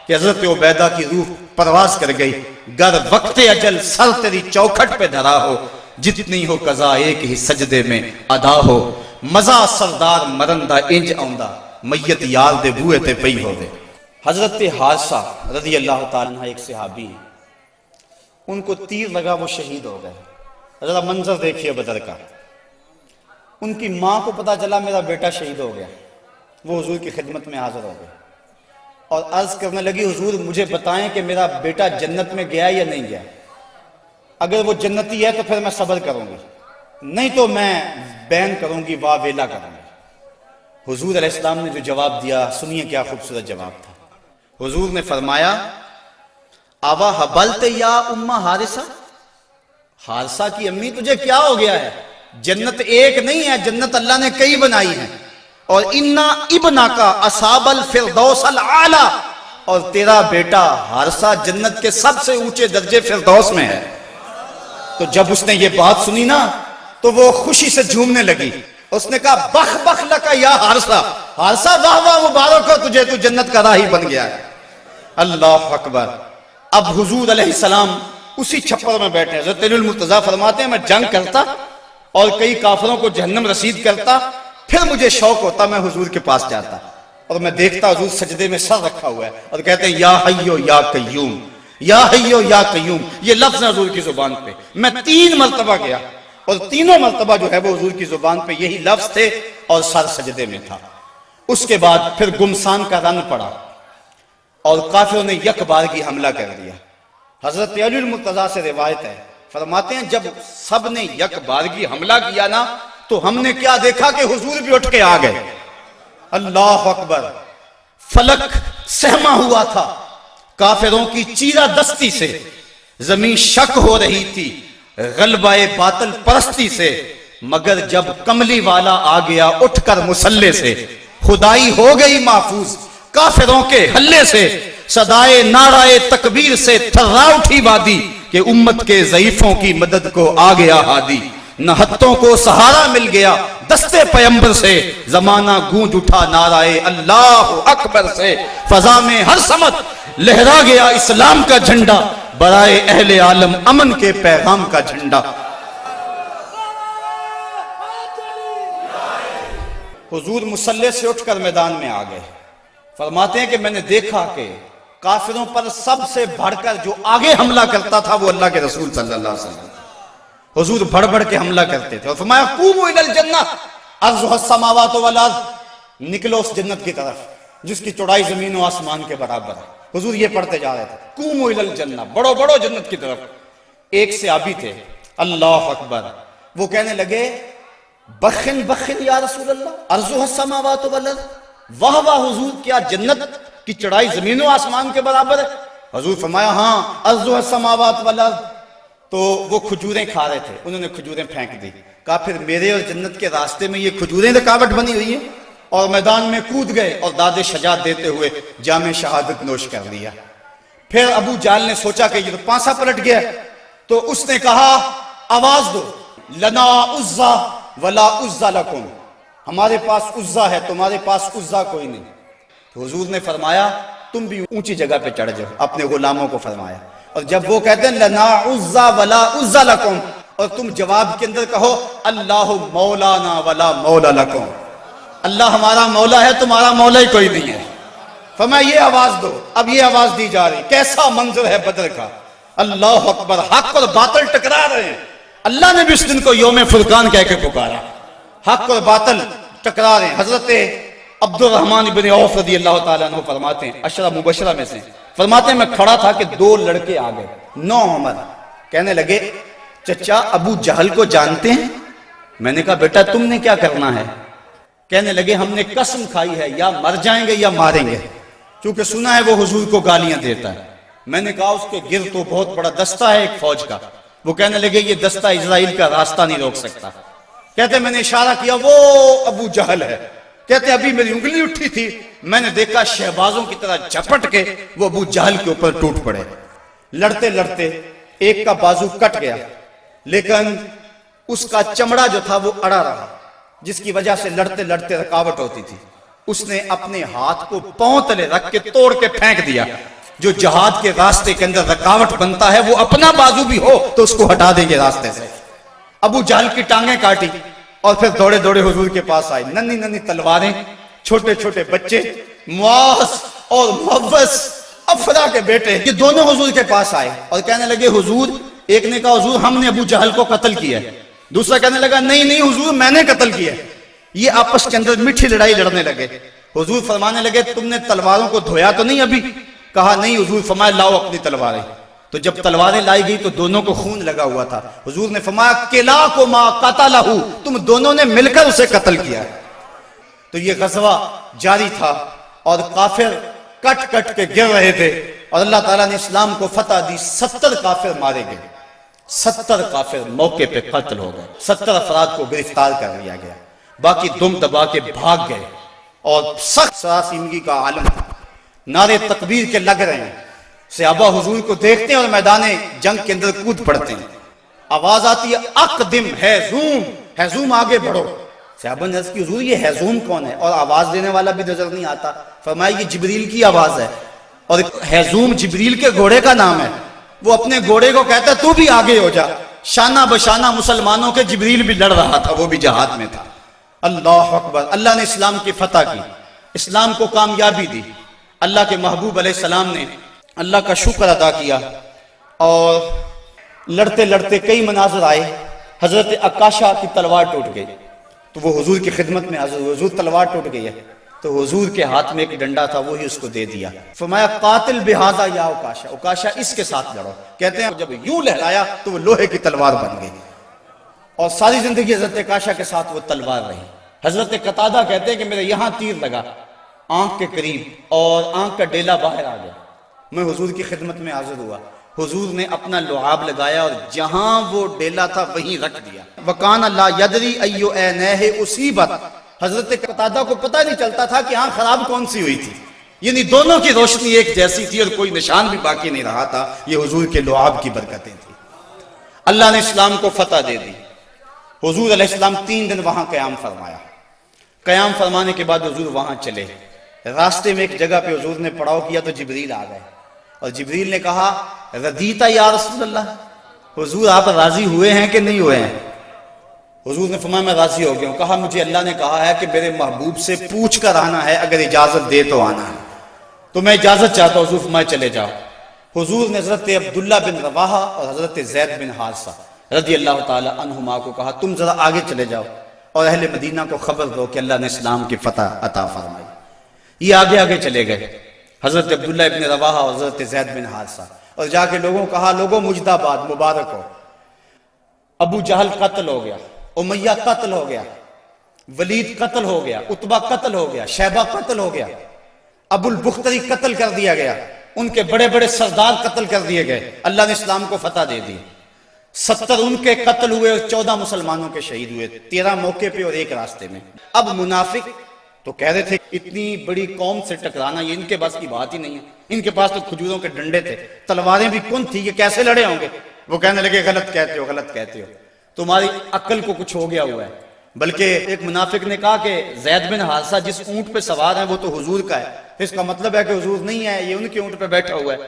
کہ حضرت عبیدہ کی روح پرواز کر گئی۔ گر وقت اجل سر تیری چوکھٹ پہ دھرا ہو، جتنی ہو قضا ایک ہی سجدے میں ادا ہو، مزا سردار مرندہ انج آؤندہ، میت یار دے بوئے تے پئی ہو دے۔ حضرت حارثہ رضی اللہ تعالیٰ عنہ ایک صحابی، ان کو تیر لگا، وہ شہید ہو گئے۔ ذرا منظر دیکھیے بدر کا۔ ان کی ماں کو پتا چلا میرا بیٹا شہید ہو گیا، وہ حضور کی خدمت میں حاضر ہو گئے اور عرض کرنے لگی حضور مجھے بتائیں کہ میرا بیٹا جنت میں گیا یا نہیں گیا، اگر وہ جنتی ہے تو پھر میں صبر کروں گی، نہیں تو میں بین کروں گی، واہ ویلا کروں گی۔ حضور علیہ السلام نے جو جواب دیا سنیے کیا خوبصورت جواب تھا۔ حضور نے فرمایا آوا حبلت یا امہ حارثہ، حارثہ کی امی تجھے کیا ہو گیا ہے؟ جنت ایک نہیں ہے، جنت اللہ نے کئی بنائی ہیں، اور انا ابنا کا اصحاب الفردوس الاعلی، اور تیرا بیٹا حارثہ جنت کے سب سے اونچے درجے فردوس میں ہے۔ تو جب اس نے یہ بات سنی نا تو وہ خوشی سے جھومنے لگی، اس نے کہا بخ بخ لکا یا حارثہ، حارثہ واہ واہ مبارک ہو تجھے، تو جنت کا راہی بن گیا ہے۔ اللہ اکبر۔ اب حضور علیہ السلام اسی چھپر میں بیٹھے ہیں۔ حضرت علی المرتضیٰ فرماتے ہیں میں جنگ کرتا اور کئی کافروں کو جہنم رسید کرتا، پھر مجھے شوق ہوتا میں حضور کے پاس جاتا اور میں دیکھتا حضور سجدے میں سر رکھا ہوا ہے اور کہتے ہیں یا حیو یا قیوم، یا حیو یا قیوم، یہ لفظ ہے حضور کی زبان پہ۔ میں 3 مرتبہ گیا اور تینوں مرتبہ جو ہے وہ حضور کی زبان پہ یہی لفظ تھے اور سر سجدے میں تھا۔ اس کے بعد پھر گمسان کا رن پڑا اور کافروں نے یک بارگی حملہ کر دیا۔ حضرت علی المرتضیٰ سے روایت ہے، فرماتے ہیں جب سب نے یک بارگی حملہ کیا نا تو ہم نے کیا دیکھا کہ حضور بھی اٹھ کے آ گئے۔ اللہ اکبر۔ فلک سہما ہوا تھا کافروں کی چیرہ دستی سے، زمین شک ہو رہی تھی غلبہ باطل پرستی سے، مگر جب کملی والا آ گیا اٹھ کر مسلح سے، خدائی ہو گئی محفوظ کافروں کے حلے سے، صدائے نعرہ تکبیر سے تھرا اٹھی وادی، کہ امت کے ضعیفوں کی مدد کو آ گیا ہادی، نہتوں کو سہارا مل گیا دستے پیمبر سے، زمانہ گونج اٹھا نعرہ اللہ اکبر سے، فضا میں ہر سمت لہرا گیا اسلام کا جھنڈا، برائے اہل عالم امن کے پیغام کا جھنڈا۔ حضور مسلح سے اٹھ کر میدان میں آ گئے۔ فرماتے ہیں کہ میں نے دیکھا کہ کافروں پر سب سے بڑھ کر جو آگے حملہ کرتا تھا وہ اللہ کے رسول صلی اللہ علیہ وسلم۔ حضور بڑھ بڑھ کے حملہ کرتے تھے اور فرمایا قوموا الی الجنہ عرضها السماوات والارض، نکلو اس جنت کی طرف جس کی چوڑائی زمین و آسمان کے برابر ہے۔ حضور یہ پڑھتے جا رہے تھے قوموا الی الجنہ، بڑھو بڑھو جنت کی طرف۔ ایک صحابی تھے اللہ اکبر، وہ کہنے لگے بخن بخن یا رسول اللہ عرضها السماوات والارض، واہ واہ حضور کیا جنت کی چڑھائی زمین و آسمان کے برابر ہے؟ حضور فرمایا ہاں عرضها السماوات والارض۔ تو وہ کھجوریں کھا رہے تھے، انہوں نے کھجوریں پھینک دی، کہا پھر میرے اور جنت کے راستے میں یہ کھجوریں رکاوٹ بنی ہوئی ہیں، اور میدان میں کود گئے اور داد شجاعت دیتے ہوئے جام شہادت نوش کر لیا۔ پھر ابو جہل نے سوچا کہ یہ تو پانسا پلٹ گیا، تو اس نے کہا آواز دو لنا عزا ولا عزا لکم، ہمارے پاس عزا ہے تمہارے پاس عزا کوئی نہیں۔ تو حضور نے فرمایا تم بھی اونچی جگہ پہ چڑھ جاؤ، اپنے غلاموں کو فرمایا، اور جب وہ کہتے ہیں لنا عزا ولا عزا لکم، اور تم جواب کے اندر کہو اللہ مولانا ولا مولا لکم، اللہ ہمارا مولا ہے تمہارا مولا ہی کوئی نہیں ہے۔ فرمایا یہ آواز دو، اب یہ آواز دی جا رہی، کیسا منظر ہے بدر کا، اللہ اکبر، حق اور باطل ٹکرا رہے ہیں۔ اللہ نے بھی اس دن کو یوم فرقان کہہ کے پکارا، حق اور باطل ٹکرا رہے ہیں۔ حضرت عبد الرحمن بن عوف رضی اللہ تعالیٰ عنہ فرماتے ہیں، عشرہ مبشرہ میں سے فرماتے ہیں میں کھڑا تھا کہ 2 لڑکے آ گئے، 9 عمر، کہنے لگے چچا ابو جہل کو جانتے ہیں؟ میں نے کہا بیٹا تم نے کیا کرنا ہے؟ کہنے لگے ہم نے قسم کھائی ہے یا مر جائیں گے یا ماریں گے، چونکہ سنا ہے وہ حضور کو گالیاں دیتا ہے۔ میں نے کہا اس کے گرد تو بہت بڑا دستہ ہے ایک فوج کا۔ وہ کہنے لگے یہ دستہ اسرائیل کا راستہ نہیں روک سکتا۔ کہتے میں نے اشارہ کیا وہ ابو جہل ہے۔ کہتے ابھی میری انگلی اٹھی تھی، میں نے دیکھا شہبازوں کی طرح جھپٹ کے وہ ابو جہل کے اوپر ٹوٹ پڑے۔ لڑتے لڑتے ایک کا بازو کٹ گیا، لیکن اس کا چمڑا جو تھا وہ اڑا رہا، جس کی وجہ سے لڑتے لڑتے رکاوٹ ہوتی تھی۔ اس نے اپنے ہاتھ کو پاؤں تلے رکھ کے توڑ کے پھینک دیا۔ جو جہاد کے راستے کے اندر رکاوٹ بنتا ہے وہ اپنا بازو بھی ہو تو اس کو ہٹا دیں گے راستے سے۔ ابو جہل کی ٹانگیں کاٹی اور پھر دوڑے دوڑے حضور کے پاس آئے۔ ننھی ننھی تلواریں، چھوٹے چھوٹے بچے، معاذ اور محوذ افرا کے بیٹے، یہ دونوں حضور کے پاس آئے اور کہنے لگے حضور، ایک نے کہا حضور ہم نے ابو جہل کو قتل کیا ہے، دوسرا کہنے لگا نہیں نہیں حضور میں نے قتل کیا ہے۔ یہ آپس کے اندر میٹھی لڑائی لڑنے لگے۔ حضور فرمانے لگے تم نے تلواروں کو دھویا تو نہیں ابھی؟ کہا نہیں حضور۔ فرمایا لاؤ اپنی تلواریں۔ تو جب تلواریں لائی گئی تو دونوں کو خون لگا ہوا تھا۔ حضور نے فرمایا کلاکما قتلہ، تم دونوں نے مل کر اسے قتل کیا۔ تو یہ غزوہ جاری تھا اور کافر کٹ کٹ کے گر رہے تھے اور اللہ تعالیٰ نے اسلام کو فتح دی۔ 70 کافر مارے گئے، 70 کافر موقع پہ قتل ہو گئے، 70 افراد کو گرفتار کر لیا گیا، باقی دم دبا کے بھاگ گئے۔ اور سخت سراسیمگی کا عالم تھا، نعرے تکبیر کے لگ رہے ہیں، صحابہ حضور کو دیکھتے ہیں اور میدان جنگ کے اندر کود پڑتے ہیں۔ آواز آتی ہے اقدم ہیزوم، ہیزوم آگے بڑھو۔ صحابہ نے عرض کی حضور یہ ہیزوم کون ہے؟ اور آواز دینے والا بھی نظر نہیں آتا۔ فرمایا یہ جبریل کی آواز ہے، اور ہیزوم جبریل کے گھوڑے کا نام ہے۔ وہ اپنے گھوڑے کو کہتا ہے تو بھی آگے ہو جا۔ شانہ بشانہ مسلمانوں کے جبریل بھی لڑ رہا تھا، وہ بھی جہاد میں تھا۔ اللہ اکبر۔ اللہ نے اسلام کی فتح کی، اسلام کو کامیابی دی۔ اللہ کے محبوب علیہ السلام نے اللہ کا شکر ادا کیا اور لڑتے لڑتے کئی مناظر آئے۔ حضرت عکاشہ کی تلوار ٹوٹ گئی تو وہ حضور کی خدمت میں حضور، حضور تلوار ٹوٹ گئی ہے تو حضور کے ہاتھ میں ایک ڈنڈا تھا، وہی اس کو دے دیا۔ فرمایا قاتل بہذا یا عکاشہ، عکاشہ اس کے ساتھ لڑو۔ کہتے ہیں جب یوں لہرایا تو وہ لوہے کی تلوار بن گئی اور ساری زندگی حضرت عکاشہ کے ساتھ وہ تلوار رہی۔ حضرت قتادہ کہتے ہیں کہ میرے یہاں تیر لگا آنکھ کے قریب اور آنکھ کا ڈیلا باہر آ گیا۔ میں حضور کی خدمت میں حاضر ہوا، حضور نے اپنا لعاب لگایا اور جہاں وہ ڈیلا تھا وہیں رکھ دیا۔ وَقَانَ لَا يَدْرِي أَيُّ عَيْنَيْهِ أُصِيبَتْ، حضرت قتادہ کو پتہ نہیں چلتا تھا کہ آنکھ خراب کون سی ہوئی تھی، یعنی دونوں کی روشنی ایک جیسی تھی اور کوئی نشان بھی باقی نہیں رہا تھا۔ یہ حضور کے لعاب کی برکتیں تھیں۔ اللہ نے اسلام کو فتح دے دی۔ حضور علیہ السلام 3 دن وہاں قیام فرمایا۔ قیام فرمانے کے بعد حضور وہاں چلے۔ راستے میں ایک جگہ پہ حضور نے پڑاؤ کیا تو جبریل آ گئے اور جبریل نے کہا رضیتا یا رسول اللہ، حضور آپ راضی ہوئے ہیں کہ نہیں ہوئے ہیں؟ حضور نے فرمایا میں راضی ہو گیا ہوں۔ کہا مجھے اللہ نے کہا ہے کہ میرے محبوب سے پوچھ کر آنا ہے، اگر اجازت دے تو آنا ہے، تو میں اجازت چاہتا ہوں۔ حضور فرمایا چلے جاؤ۔ حضور نے حضرت عبداللہ بن رواحہ اور حضرت زید بن حارثہ رضی اللہ تعالی عنہما کو کہا تم ذرا آگے چلے جاؤ اور اہل مدینہ کو خبر دو کہ اللہ نے اسلام کی فتح عطا فرمائی۔ یہ آگے آگے چلے گئے، حضرت عبداللہ ابن رواحہ اور حضرت زید بن حارثہ، اور جا کے لوگوں کہا لوگوں مجدہ باد، مبارک ہو، ابو جہل قتل ہو گیا، امیہ قتل ہو گیا، ولید قتل ہو گیا، عتبہ قتل ہو گیا، شیبہ قتل ہو گیا، ابو البختری قتل کر دیا گیا، ان کے بڑے بڑے سردار قتل کر دیے گئے۔ اللہ نے اسلام کو فتح دے دی۔ 70 ان کے قتل ہوئے اور 14 مسلمانوں کے شہید ہوئے، 13 موقع پہ اور 1 راستے میں۔ اب منافق تو کہہ رہے تھے اتنی بڑی قوم سے ٹکرانا یہ ان کے بس کی بات ہی نہیں ہے، ان کے پاس تو کھجوروں کے ڈنڈے تھے، تلواریں بھی کن تھی، یہ کیسے لڑے ہوں گے؟ وہ کہنے لگے غلط کہتے ہو، غلط کہتے ہو، تمہاری عقل کو کچھ ہو گیا ہوا ہے۔ بلکہ ایک منافق نے کہا کہ زید بن حارثہ جس اونٹ پہ سوار ہیں وہ تو حضور کا ہے، اس کا مطلب ہے کہ حضور نہیں ہے، یہ ان کے اونٹ پہ بیٹھا ہوا ہے۔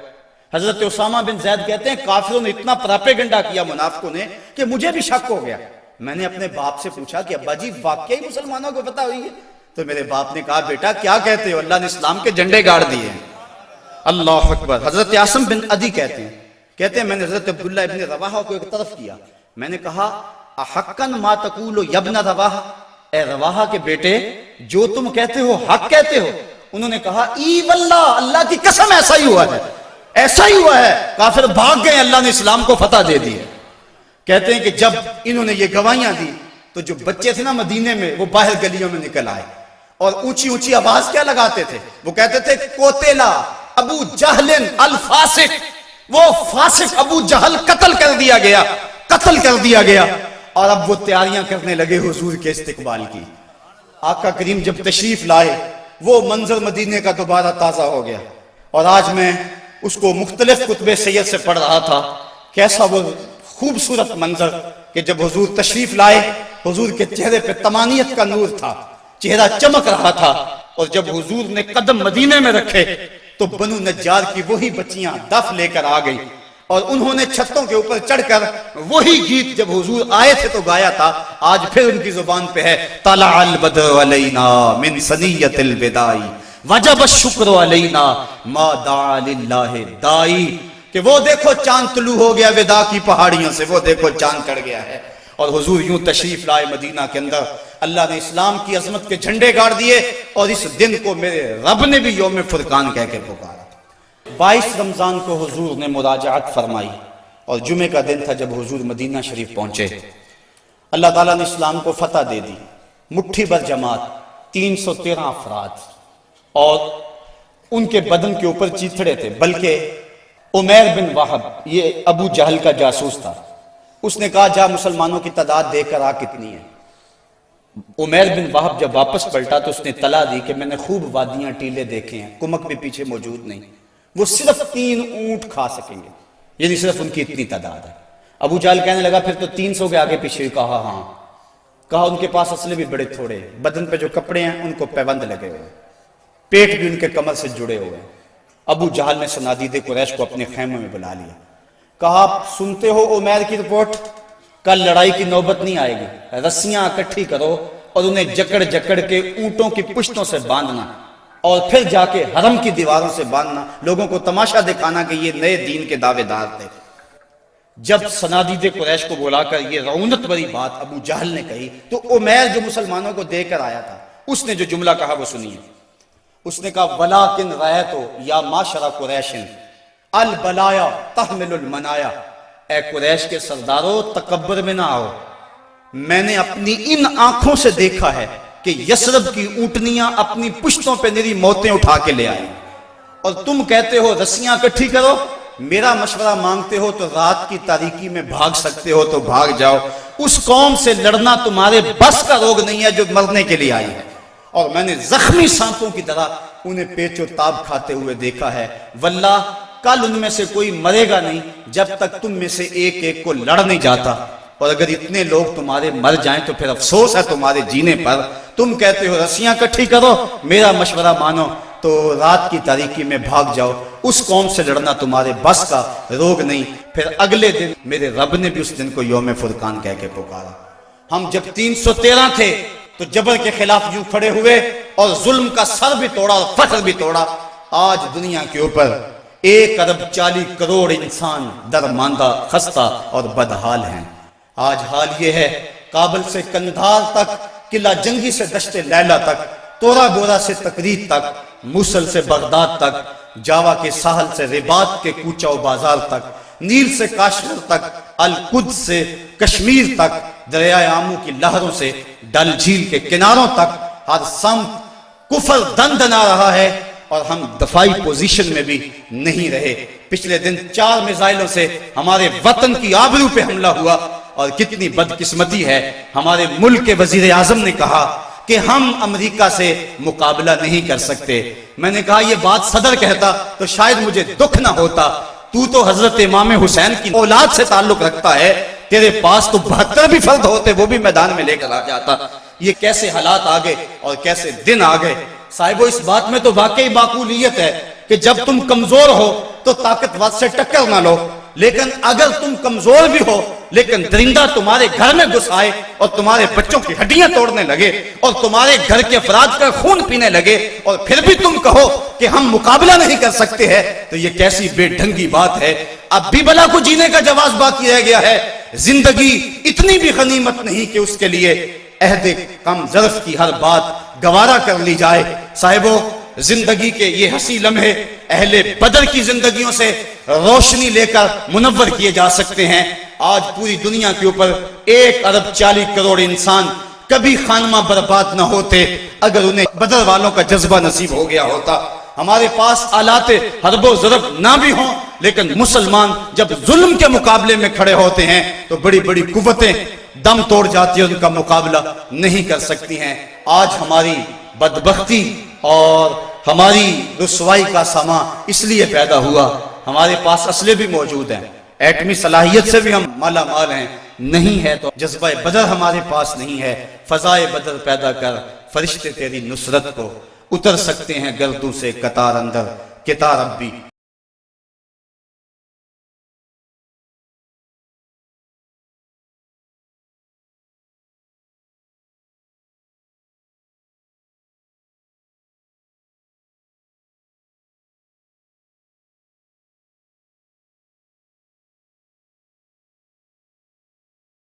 حضرت اسامہ بن زید کہتے ہیں کافروں نے اتنا پراپیگنڈا کیا منافقوں نے کہ مجھے بھی شک ہو گیا۔ میں نے اپنے باپ سے پوچھا کہ ابا جی واقعی مسلمانوں کو پتہ ہوئی ہے؟ تو میرے باپ نے کہا بیٹا کیا کہتے ہو، اللہ نے اسلام کے جھنڈے گاڑ دیے ہیں۔ اللہ اکبر۔ حضرت عاصم بن عدی کہتے ہیں میں نے حضرت عبداللہ ابن رواحہ کو ایک طرف کیا، میں نے کہا احقن ما تقول یا ابن رواحہ، اے رواحہ کے بیٹے جو تم کہتے ہو حق کہتے ہو؟ انہوں نے کہا ای واللہ، اللہ کی قسم ایسا ہی ہوا ہے، ایسا ہی ہوا ہے۔ کافر بھاگ گئے، اللہ نے اسلام کو فتح دے دی ہے۔ کہتے ہیں کہ جب انہوں نے یہ گواہیاں دی تو جو بچے تھے نا مدینے میں وہ باہر گلیوں میں نکل آئے اور اونچی اونچی آواز کیا لگاتے تھے؟ وہ کہتے تھے کوتیلا ابو جہل الفاسق، وہ فاسق ابو جہل قتل کر دیا گیا، قتل کر دیا گیا۔ اور اب وہ تیاریاں کرنے لگے حضور کے استقبال کی۔ آقا کریم جب تشریف لائے وہ منظر مدینے کا دوبارہ تازہ ہو گیا، اور آج میں اس کو مختلف کتب سیر سے پڑھ رہا تھا۔ کیسا وہ خوبصورت منظر کہ جب حضور تشریف لائے، حضور کے چہرے پہ طمانیت کا نور تھا، چہرہ چمک رہا تھا، اور جب حضور نے قدم مدینے میں رکھے تو بنو نجار کی وہی بچیاں دف لے کر آ گئی، اور انہوں نے چھتوں کے اوپر چڑھ کر وہی گیت جب حضور آئے تھے تو گایا تھا، آج پھر ان کی زبان پہ ہے طلع البدر علینا من ثنیۃ الوداع وجب الشکر علینا ما دعا للہ دائی، کہ وہ دیکھو چاند طلوع ہو گیا وداع کی پہاڑیوں سے، وہ دیکھو چاند چڑھ گیا ہے۔ اور حضور یوں تشریف لائے مدینہ کے اندر، اللہ نے اسلام کی عظمت کے جھنڈے گاڑ دیے، اور اس دن کو میرے رب نے بھی یوم فرقان کہہ کے پکارا۔ 22 رمضان کو حضور نے مراجعت فرمائی، اور جمعے کا دن تھا جب حضور مدینہ شریف پہنچے۔ اللہ تعالیٰ نے اسلام کو فتح دے دی، مٹھی بھر جماعت، 313 افراد، اور ان کے بدن کے اوپر چیتھڑے تھے، بلکہ عمیر بن وہب، یہ ابو جہل کا جاسوس تھا، اس نے کہا جا مسلمانوں کی تعداد دے کر آ کتنی ہے۔ عمیر بن وہب جب واپس پلٹا تو اس نے طلاع دی کہ میں نے خوب وادیاں ٹیلے دیکھے ہیں، کمک بھی پیچھے موجود نہیں، وہ صرف 3 اونٹ کھا سکیں گے، یعنی صرف ان کی اتنی تعداد ہے۔ ابو جہل کہنے لگا پھر تو 300 کے آگے پیچھے، کہا ہاں، کہا ان کے پاس اسلحے بھی بڑے تھوڑے، بدن پہ جو کپڑے ہیں ان کو پیبند لگے ہوئے، پیٹ بھی ان کے کمر سے جڑے ہوئے۔ ابو جہل نے صنادید قریش کو اپنے خیمے میں بلا لیا، کہا آپ سنتے ہو عمیر کی رپورٹ، کل لڑائی کی نوبت نہیں آئے گی، رسیاں اکٹھی کرو اور انہیں جکڑ جکڑ کے اونٹوں کی پشتوں سے باندھنا، اور پھر جا کے حرم کی دیواروں سے باندھنا، لوگوں کو تماشا دکھانا کہ یہ نئے دین کے دعوے دار تھے۔ جب صنادید قریش کو بلا کر یہ رعونت بری بات ابو جہل نے کہی تو عمیر جو مسلمانوں کو دے کر آیا تھا اس نے جو جملہ کہا وہ سنیے۔ اس نے کہا وَلَٰكِنْ رَأَيْتُ يَا مَعْشَرَ قُرَيْشٍ الْبَلَايَا تَحْمِلُ الْمَنَايَا، اے قریش کے سردارو تکبر میں نہ آؤ، میں نے اپنی ان آنکھوں سے دیکھا ہے کہ یثرب کی اونٹنیاں اپنی پشتوں پہ نری موتیں اٹھا کے لے آئیں، اور تم کہتے ہو رسیاں اکٹھی کرو، میرا مشورہ مانگتے ہو تو رات کی تاریکی میں بھاگ سکتے ہو تو بھاگ جاؤ، اس قوم سے لڑنا تمہارے بس کا روگ نہیں ہے جو مرنے کے لیے آئی ہے، اور میں نے زخمی سانپوں کی طرح انہیں پیچ و تاب کھاتے ہوئے دیکھا ہے، واللہ کل ان میں سے کوئی مرے گا نہیں جب تک تم میں سے ایک ایک کو لڑ نہیں جاتا، اور اگر اتنے لوگ تمہارے مر جائیں تو پھر افسوس ہے تمہارے جینے پر، تم کہتے ہو رسیاں کٹھی کرو، میرا مشورہ مانو تو رات کی تاریکی میں بھاگ جاؤ، اس قوم سے لڑنا تمہارے بس کا روگ نہیں۔ پھر اگلے دن میرے رب نے بھی اس دن کو یوم فرقان کہہ کے پکارا۔ ہم جب 313 تھے تو جبر کے خلاف یوں کھڑے ہوئے اور ظلم کا سر بھی توڑا اور فخر بھی توڑا۔ آج دنیا کے اوپر 1 ارب 40 کروڑ انسان درماندہ، خستہ اور بدحال ہیں۔ آج حال یہ ہے کابل سے کندھار تک، قلعہ جنگی سے دشت لیلہ تک، تورا گورا سے تکریت تک، موصل سے بغداد تک، جاوا کے ساحل سے رباط کے کوچہ و بازار تک، نیل سے کاشغر تک، القدس سے کشمیر تک، دریائے آمو کی لہروں سے ڈل جھیل کے کناروں تک، ہر سمت کفر دندنا رہا ہے اور ہم دفاعی پوزیشن میں بھی نہیں رہے۔ پچھلے دن 4 میزائلوں سے ہمارے وطن کی آبرو پہ حملہ ہوا، اور کتنی بدقسمتی ہے ہمارے ملک کے وزیر اعظم نے کہا کہ ہم امریکہ سے مقابلہ نہیں کر سکتے۔ میں نے کہا یہ بات صدر کہتا تو شاید مجھے دکھ نہ ہوتا، تو حضرت امام حسین کی اولاد سے تعلق رکھتا ہے، تیرے پاس تو 72 بھی فرد ہوتے، وہ بھی میدان میں لے کر آ جاتا۔ یہ کیسے حالات آ گئے اور کیسے دن آ گئے۔ صاحبو اس بات میں تو واقعی معقولیت ہے کہ جب تم کمزور ہو تو طاقتور سے ٹکر نہ لو، لیکن اگر تم کمزور بھی ہو لیکن درندہ تمہارے گھر میں گھس آئے اور تمہارے بچوں کی ہڈیاں توڑنے لگے اور تمہارے گھر کے افراد کا خون پینے لگے اور پھر بھی تم کہو کہ ہم مقابلہ نہیں کر سکتے ہیں، تو یہ کیسی بے ڈھنگی بات ہے۔ اب بھی بلا کو جینے کا جواز باقی رہ گیا ہے۔ زندگی اتنی بھی غنیمت نہیں کہ اس کے لیے عہد کم ظرف کی ہر بات گوارا کر لی جائے۔ صاحبو زندگی کے یہ حسین لمحے اہل بدر کی زندگیوں سے روشنی لے کر منور کیے جا سکتے ہیں۔ آج پوری دنیا کے اوپر 1.40 ارب انسان کبھی خانمہ برباد نہ ہوتے اگر انہیں بدر والوں کا جذبہ نصیب ہو گیا ہوتا۔ ہمارے پاس آلات حرب و ضرب نہ بھی ہوں، لیکن مسلمان جب ظلم کے مقابلے میں کھڑے ہوتے ہیں تو بڑی بڑی قوتیں دم توڑ جاتی ہیں، ان کا مقابلہ نہیں کر سکتی ہیں۔ آج ہماری بدبختی اور ہماری رسوائی کا سامان اس لیے پیدا ہوا، ہمارے پاس اسلحے بھی موجود ہیں، ایٹمی صلاحیت سے بھی ہم مالا مال ہیں، نہیں ہے تو جذبہ بدر ہمارے پاس نہیں ہے۔ فضائے بدر پیدا کر، فرشتے تیری نصرت کو اتر سکتے ہیں گردوں سے قطار اندر، کتا ربی